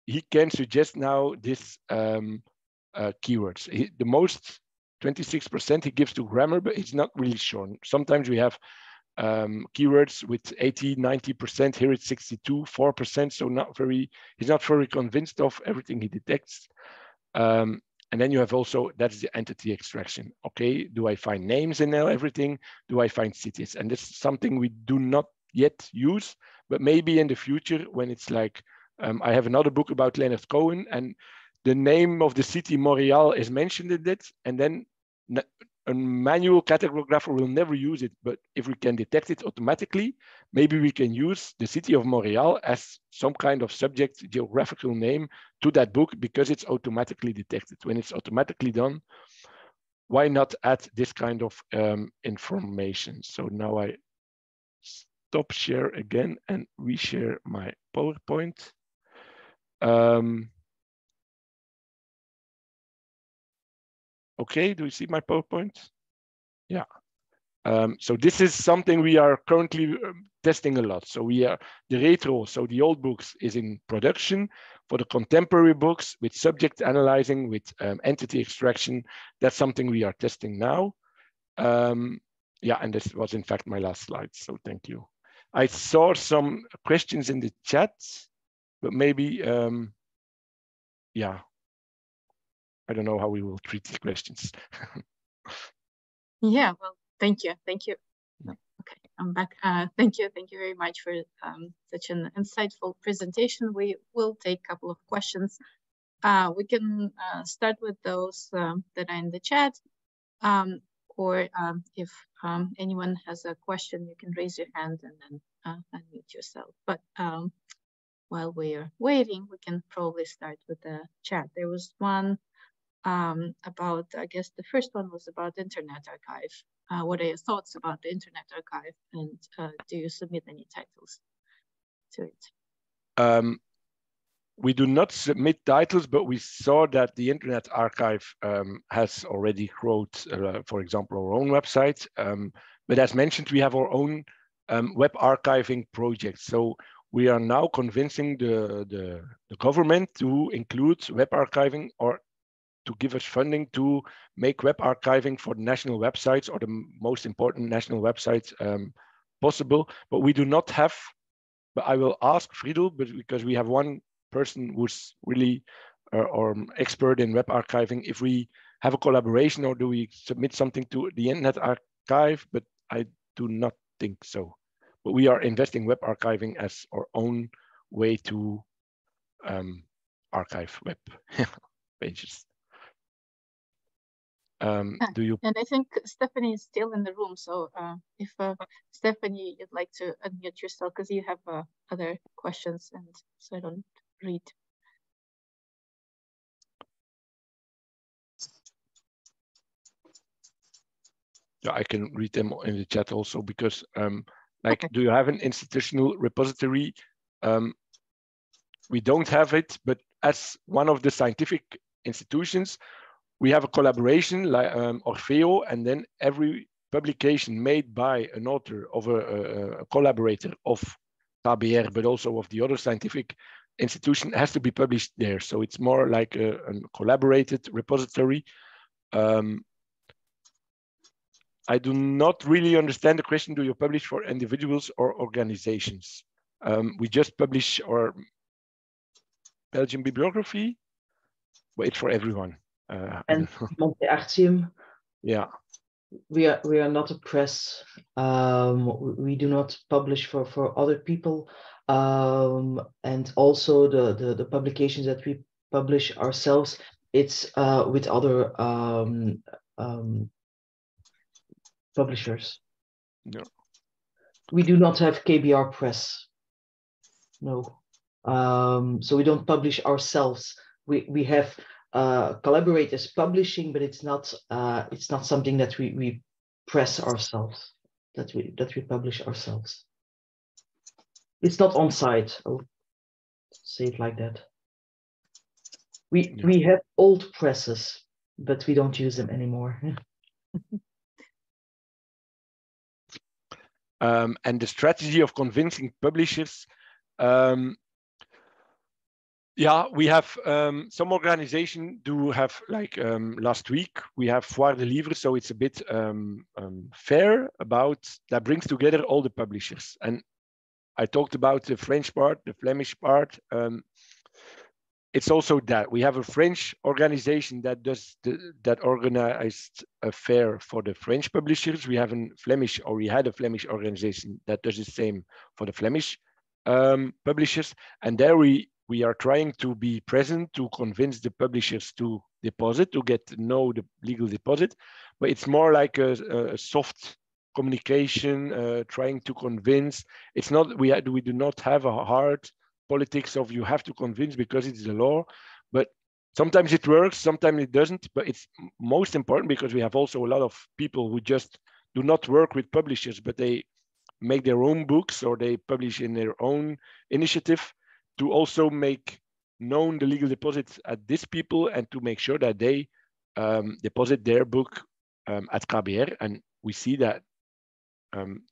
he can suggest now this keywords. The most 26% he gives to grammar, but it's not really sure. Sometimes we have keywords with 80, 90%. Here it's 62, 4%. So he's not very convinced of everything he detects. And And then you have also, that's the entity extraction. Okay, do I find names in everything? Do I find cities? And this is something we do not yet use, but maybe in the future when it's like, I have another book about Leonard Cohen and the name of the city Montreal is mentioned in it, and then a manual catalographer will never use it, but if we can detect it automatically, maybe we can use the city of Montreal as some kind of subject geographical name to that book because it's automatically detected. When it's automatically done, why not add this kind of information? So now I stop share again and reshare my PowerPoint. Okay, do you see my PowerPoint? Yeah. So this is something we are currently testing a lot. So we are the retro, so the old books is in production. For the contemporary books with subject analyzing, with entity extraction, that's something we are testing now. Yeah, and this was in fact my last slide, so thank you. I saw some questions in the chat, but maybe, yeah, I don't know how we will treat these questions. Yeah, well, thank you. Okay, I'm back. Thank you very much for such an insightful presentation. We will take a couple of questions. We can start with those that are in the chat, or if anyone has a question, you can raise your hand and then unmute yourself. But while we're waiting, we can probably start with the chat. There was one about, I guess the first one was about Internet Archive. What are your thoughts about the Internet Archive, and do you submit any titles to it? We do not submit titles, but we saw that the Internet Archive has already crawled, for example, our own website. But as mentioned, we have our own web archiving project. So we are now convincing the government to include web archiving or to give us funding to make web archiving for the national websites or the most important national websites possible. But we do not have, but I will ask Friedel, but because we have one person who's really or expert in web archiving, if we have a collaboration or do we submit something to the Internet Archive, but I do not think so. But we are investing web archiving as our own way to archive web pages. Do you? And I think Stephanie is still in the room. So if Stephanie, you'd like to unmute yourself because you have other questions, and so I don't read. Yeah, I can read them in the chat also because, like, okay. Do you have an institutional repository? We don't have it, but as one of the scientific institutions, we have a collaboration like Orfeo, and then every publication made by an author of a collaborator of KBR, but also of the other scientific institution has to be published there. So it's more like a collaborated repository. I do not really understand the question. Do you publish for individuals or organizations? We just publish our Belgian bibliography, but it's for everyone. And Monte Artium. Yeah. We are not a press. We do not publish for other people. And also the publications that we publish ourselves, it's with other publishers. No. We do not have KBR Press. No. So we don't publish ourselves. We have collaborators publishing, but it's not something that we press ourselves, that we publish ourselves. It's not on site. I'll say it like that. We have old presses, but we don't use them anymore. And the strategy of convincing publishers. Yeah, we have some organization do have, like last week, we have Foire de Livre, so it's a bit fair about, that brings together all the publishers. And I talked about the French part, the Flemish part. it's also that we have a French organization that does that organized a fair for the French publishers. We have we had a Flemish organization that does the same for the Flemish publishers, and there we are trying to be present to convince the publishers to deposit, to get to know the legal deposit, but it's more like a soft communication, trying to convince. It's not, we do not have a hard politics of you have to convince because it's the law, but sometimes it works, sometimes it doesn't, but it's most important because we have also a lot of people who just do not work with publishers, but they make their own books or they publish in their own initiative to also make known the legal deposits at these people and to make sure that they deposit their book at KBR. And we see that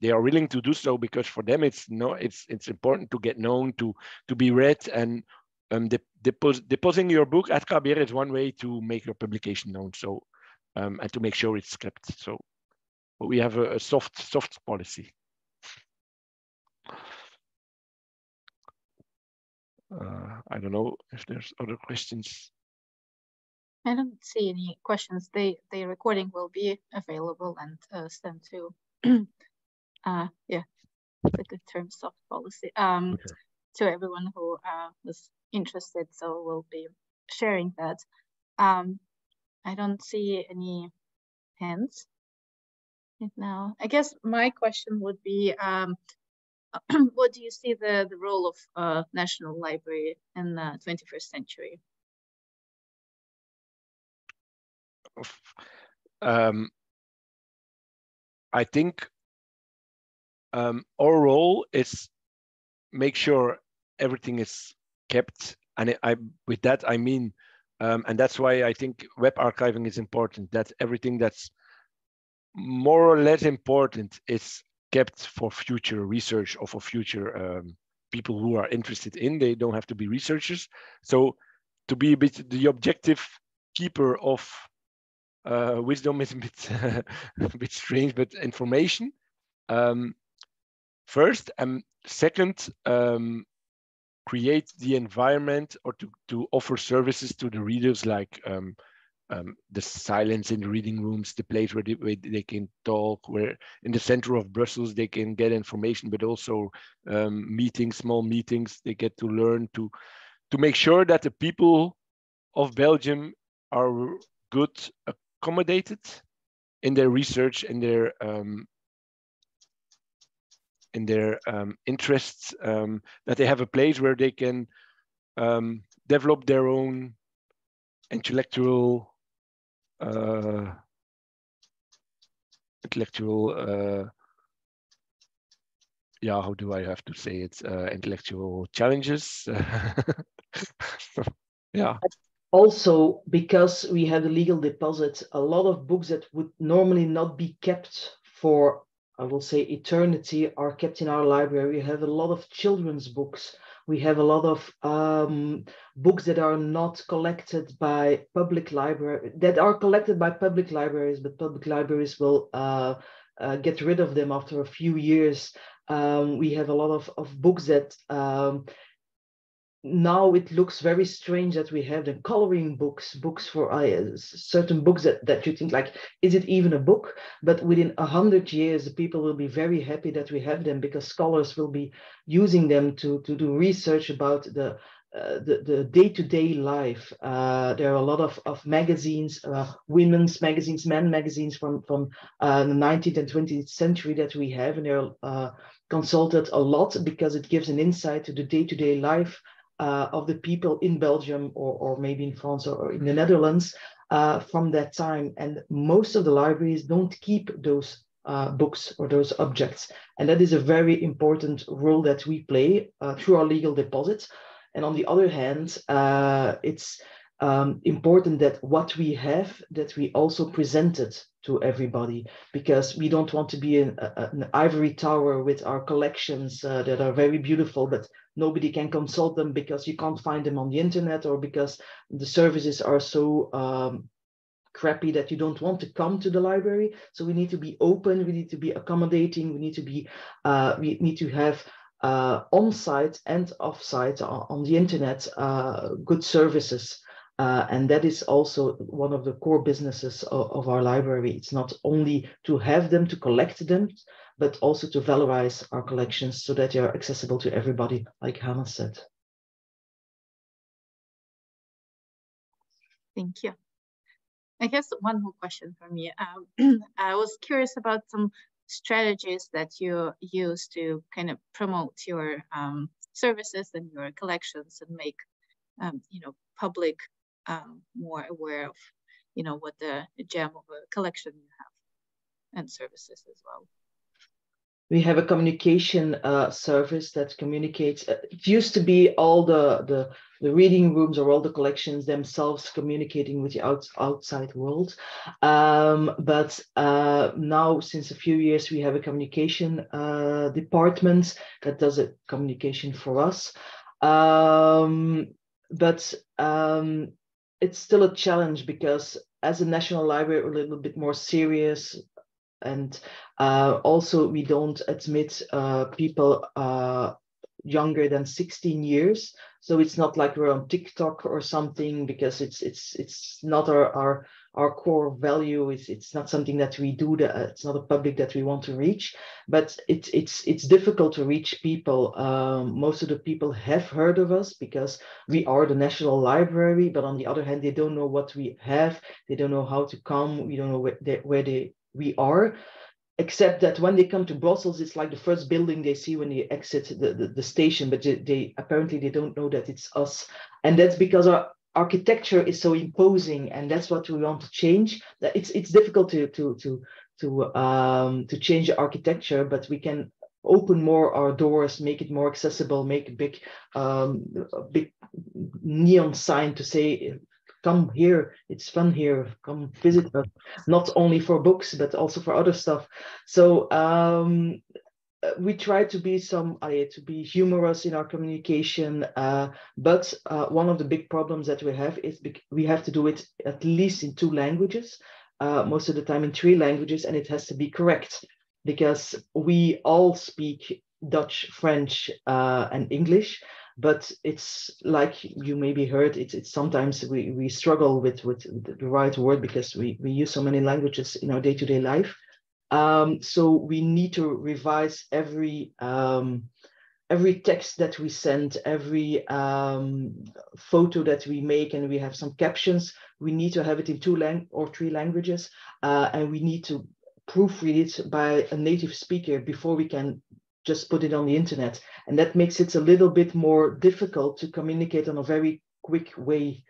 they are willing to do so because for them it's important to get known, to be read, and depositing your book at KBR is one way to make your publication known. So and to make sure it's kept. So we have a soft policy. I don't know if there's other questions. I don't see any questions. The recording will be available and sent to yeah, it's a good term, soft policy, okay, to everyone who was interested. So we'll be sharing that. I don't see any hands right now. I guess my question would be, what do you see the role of National Library in the 21st century? I think our role is make sure everything is kept, and with that I mean, and that's why I think web archiving is important. That everything that's more or less important is kept for future research or for future people who are interested in. They don't have to be researchers. So to be a bit the objective keeper of wisdom is a bit strange, but information first, and second, create the environment or to offer services to the readers, like the silence in the reading rooms, the place where they can talk, where in the center of Brussels they can get information, but also meetings, small meetings, they get to learn, to make sure that the people of Belgium are good accommodated in their research, in their interests, that they have a place where they can develop their own intellectual yeah, how do I have to say it? Intellectual challenges. Yeah. Also, because we have a legal deposit, a lot of books that would normally not be kept for, I will say, eternity are kept in our library. We have a lot of children's books. We have a lot of books that are not collected by public libraries, that are collected by public libraries, but public libraries will get rid of them after a few years. We have a lot of books that now it looks very strange that we have the coloring books for certain books that you think like, is it even a book? But within 100 years, the people will be very happy that we have them, because scholars will be using them to do research about the day-to-day life. There are a lot of magazines, women's magazines, men magazines from the 19th and 20th century that we have, and they're consulted a lot because it gives an insight to the day-to-day life of the people in Belgium or maybe in France or in the Netherlands from that time. And most of the libraries don't keep those books or those objects. And that is a very important role that we play through our legal deposits. And on the other hand, it's important that what we have, that we also present it to everybody, because we don't want to be an ivory tower with our collections that are very beautiful, but nobody can consult them because you can't find them on the internet, or because the services are so crappy that you don't want to come to the library. So we need to be open, we need to be accommodating, we need to have on-site and off-site on the internet good services. And that is also one of the core businesses of our library. It's not only to have them, to collect them, but also to valorize our collections so that they are accessible to everybody, like Hannah said. Thank you. I guess one more question for me. I was curious about some strategies that you use to kind of promote your services and your collections and make, public more aware of, what the gem of a collection you have and services as well. We have a communication service that communicates. It used to be all the reading rooms or all the collections themselves communicating with the outside world. But now, since a few years, we have a communication department that does a communication for us. But it's still a challenge because as a national library, we're a little bit more serious. And also, we don't admit people younger than 16 years. So it's not like we're on TikTok or something, because it's not our core value. It's not something that we do. It's not a public that we want to reach. But it's difficult to reach people. Most of the people have heard of us because we are the National Library. But on the other hand, they don't know what we have. They don't know how to come. We don't know where we are, except that when they come to Brussels, it's like the first building they see when they exit the station, but they apparently they don't know that it's us. And that's because our architecture is so imposing, and that's what we want to change. That it's difficult to change the architecture, but we can open more our doors, make it more accessible, make a big neon sign to say, come here, it's fun here, come visit us, not only for books, but also for other stuff. So we try to be humorous in our communication, but one of the big problems that we have is we have to do it at least in 2 languages, most of the time in 3 languages, and it has to be correct, because we all speak Dutch, French, and English. But it's like you maybe heard, it's sometimes we struggle with the right word because we use so many languages in our day-to-day life. So we need to revise every text that we send, every photo that we make, and we have some captions. We need to have it in 2 or 3 languages, and we need to proofread it by a native speaker before we can just put it on the internet. And that makes it a little bit more difficult to communicate in a very quick way.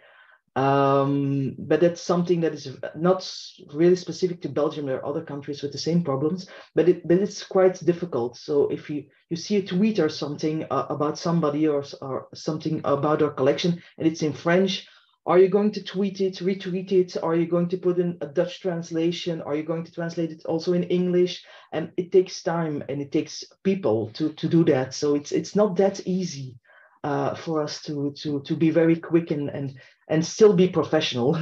But that's something that is not really specific to Belgium. There are other countries with the same problems, but it's quite difficult. So if you see a tweet or something about somebody or something about our collection, and it's in French, are you going to tweet it, retweet it? Are you going to put in a Dutch translation? Are you going to translate it also in English? And it takes time and it takes people to do that. So it's not that easy for us to be very quick and still be professional.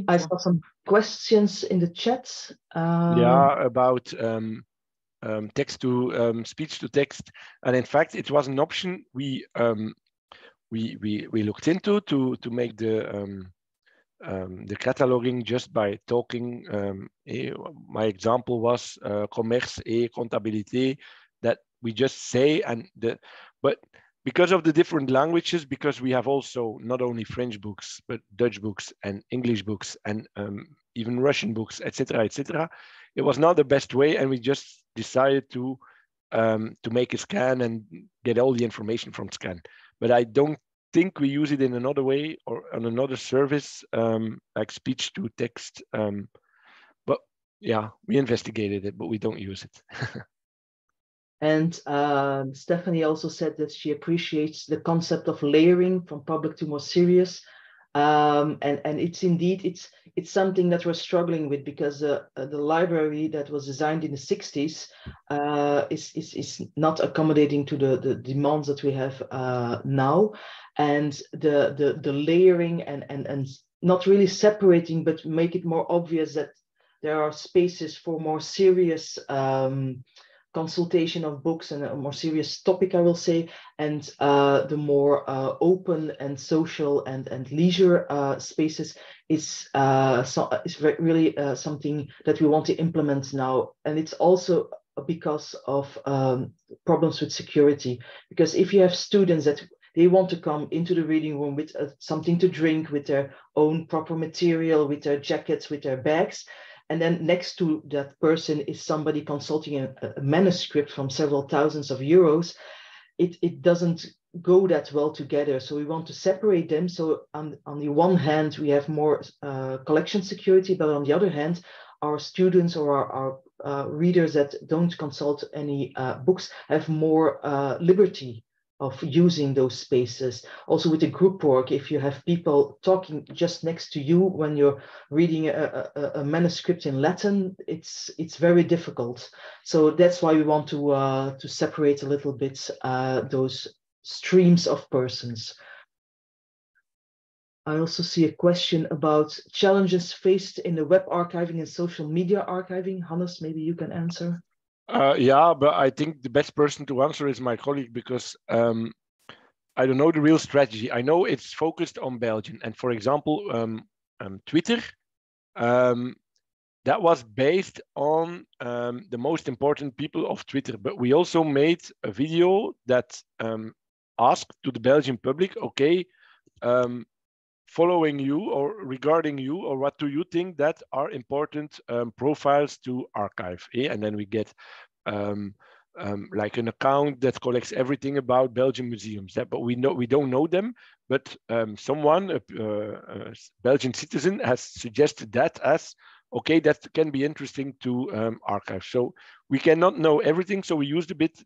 I saw some questions in the chat. Yeah, about text to speech to text, and in fact, it was an option we looked into to make the cataloging just by talking. My example was commerce et comptabilité, that we just say, but because of the different languages, because we have also not only French books, but Dutch books and English books and even Russian books, etc., etc., it was not the best way, and we just decided to make a scan and get all the information from scan. But I don't think we use it in another way or on another service like speech to text. But yeah, we investigated it, but we don't use it. And Stephanie also said that she appreciates the concept of layering from public to more serious. And it's indeed, it's something that we're struggling with, because the library that was designed in the 60s is not accommodating to the demands that we have now. And the layering and not really separating, but make it more obvious that there are spaces for more serious consultation of books and a more serious topic, I will say, and the more open and social and leisure spaces is really something that we want to implement now. And it's also because of problems with security, because if you have students that they want to come into the reading room with something to drink, with their own proper material, with their jackets, with their bags, and then next to that person is somebody consulting a manuscript from several thousands of euros, it doesn't go that well together. So we want to separate them. So on the one hand, we have more collection security, but on the other hand, our students or our readers that don't consult any books have more liberty of using those spaces. Also with the group work, if you have people talking just next to you when you're reading a manuscript in Latin, it's very difficult. So that's why we want to separate a little bit those streams of persons. I also see a question about challenges faced in the web archiving and social media archiving. Hannes, maybe you can answer. Yeah, but I think the best person to answer is my colleague, because I don't know the real strategy. I know it's focused on Belgium. And for example, Twitter, that was based on the most important people of Twitter. But we also made a video that asked to the Belgian public, okay, following you or regarding you, or what do you think that are important profiles to archive? And then we get like an account that collects everything about Belgian museums. But we don't know them. But someone, a Belgian citizen, has suggested that as okay, that can be interesting to archive. So we cannot know everything. So we used a bit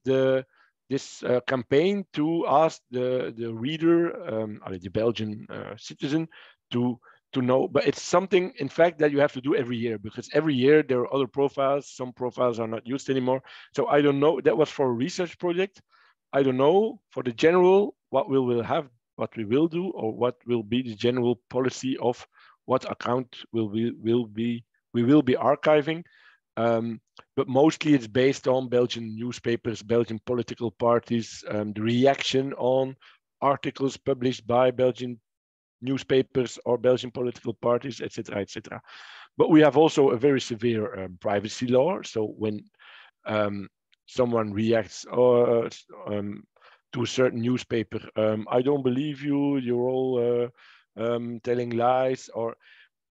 this campaign to ask the reader, the Belgian citizen, to know. But it's something, in fact, that you have to do every year, because every year there are other profiles. Some profiles are not used anymore. So I don't know. That was for a research project. I don't know for the general what we will have, what we will do, or what will be the general policy of what account we will be archiving. But mostly it's based on Belgian newspapers, Belgian political parties, the reaction on articles published by Belgian newspapers or Belgian political parties, etc., etc. But we have also a very severe privacy law. So when someone reacts to a certain newspaper, I don't believe you, you're all telling lies, or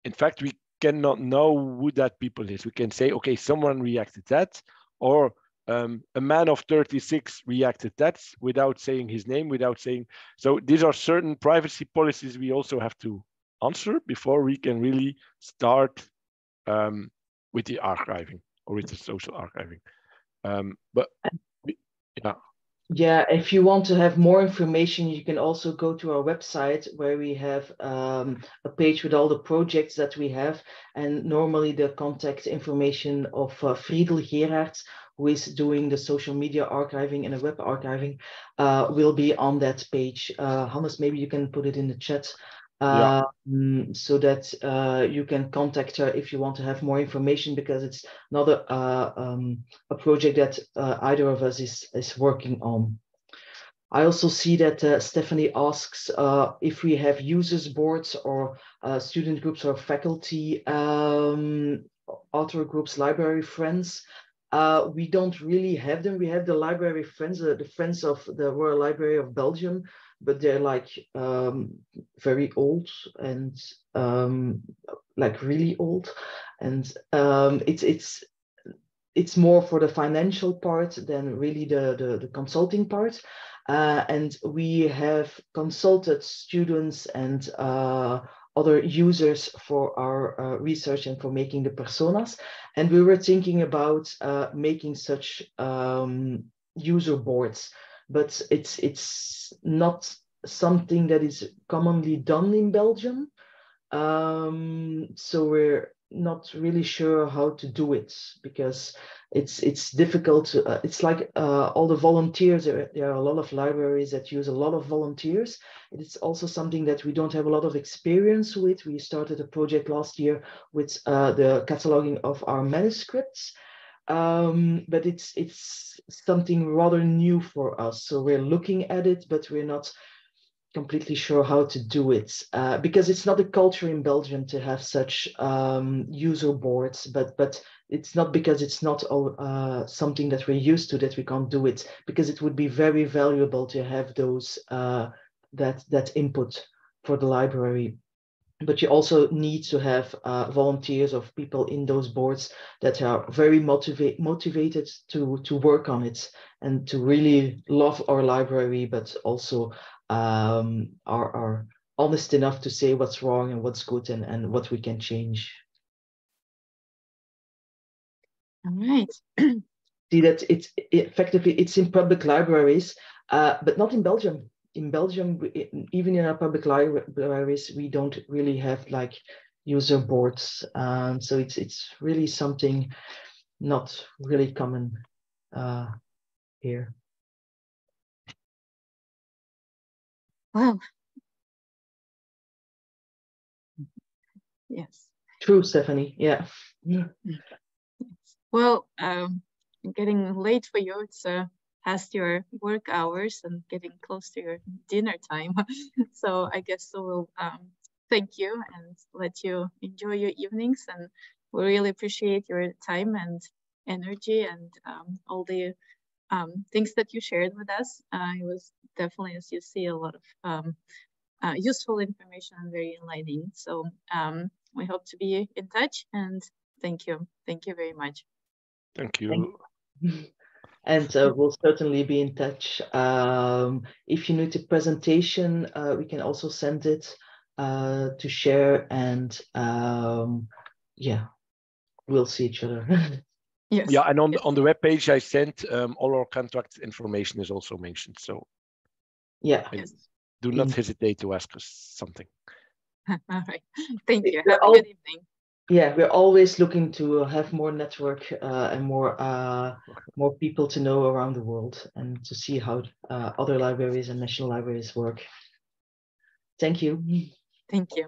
in fact, we cannot know who that people is. We can say, okay, someone reacted that, or a man of 36 reacted that, without saying his name, without saying. So these are certain privacy policies we also have to answer before we can really start with the archiving or with the social archiving. But yeah. Yeah, if you want to have more information, you can also go to our website, where we have a page with all the projects that we have. And normally the contact information of Friedel Gerards, who is doing the social media archiving and the web archiving, will be on that page. Hannes, maybe you can put it in the chat. So that you can contact her if you want to have more information, because it's not a project that either of us is working on. I also see that Stephanie asks if we have users boards or student groups or faculty author groups, library friends. We don't really have them. We have the library friends, the friends of the Royal Library of Belgium, but they're like very old and like really old, and it's more for the financial part than really the consulting part. And we have consulted students and other users for our research and for making the personas. And we were thinking about making such user boards, but it's not something that is commonly done in Belgium. So we're not really sure how to do it, because it's difficult. It's like all the volunteers. There are a lot of libraries that use a lot of volunteers. It's also something that we don't have a lot of experience with. We started a project last year with the cataloging of our manuscripts. But it's something rather new for us. So we're looking at it, but we're not completely sure how to do it because it's not a culture in Belgium to have such user boards, but it's not because it's not something that we're used to that we can't do it, because it would be very valuable to have those that input for the library. But you also need to have volunteers of people in those boards that are very motivated to work on it and to really love our library, but also are honest enough to say what's wrong and what's good and what we can change. All right. See that it's effectively it's in public libraries, but not in Belgium. In Belgium, even in our public libraries, we don't really have like user boards. So it's really something not really common here. Wow. Yes. True, Stephanie. Yeah. Well, getting late for you. It's past your work hours and getting close to your dinner time. So I guess we'll thank you and let you enjoy your evenings. And we really appreciate your time and energy and all the things that you shared with us. It was definitely, as you see, a lot of useful information and very enlightening. So we hope to be in touch, and thank you. Thank you very much. Thank you. And we'll certainly be in touch. If you need a presentation, we can also send it to share, and yeah, we'll see each other. Yes. Yeah, and on the webpage I sent, all our contract information is also mentioned. So yeah, yes. Do not hesitate to ask us something. All right. Thank you. Have a good evening. Yeah, we're always looking to have more network and more people to know around the world and to see how other libraries and national libraries work. Thank you. Thank you.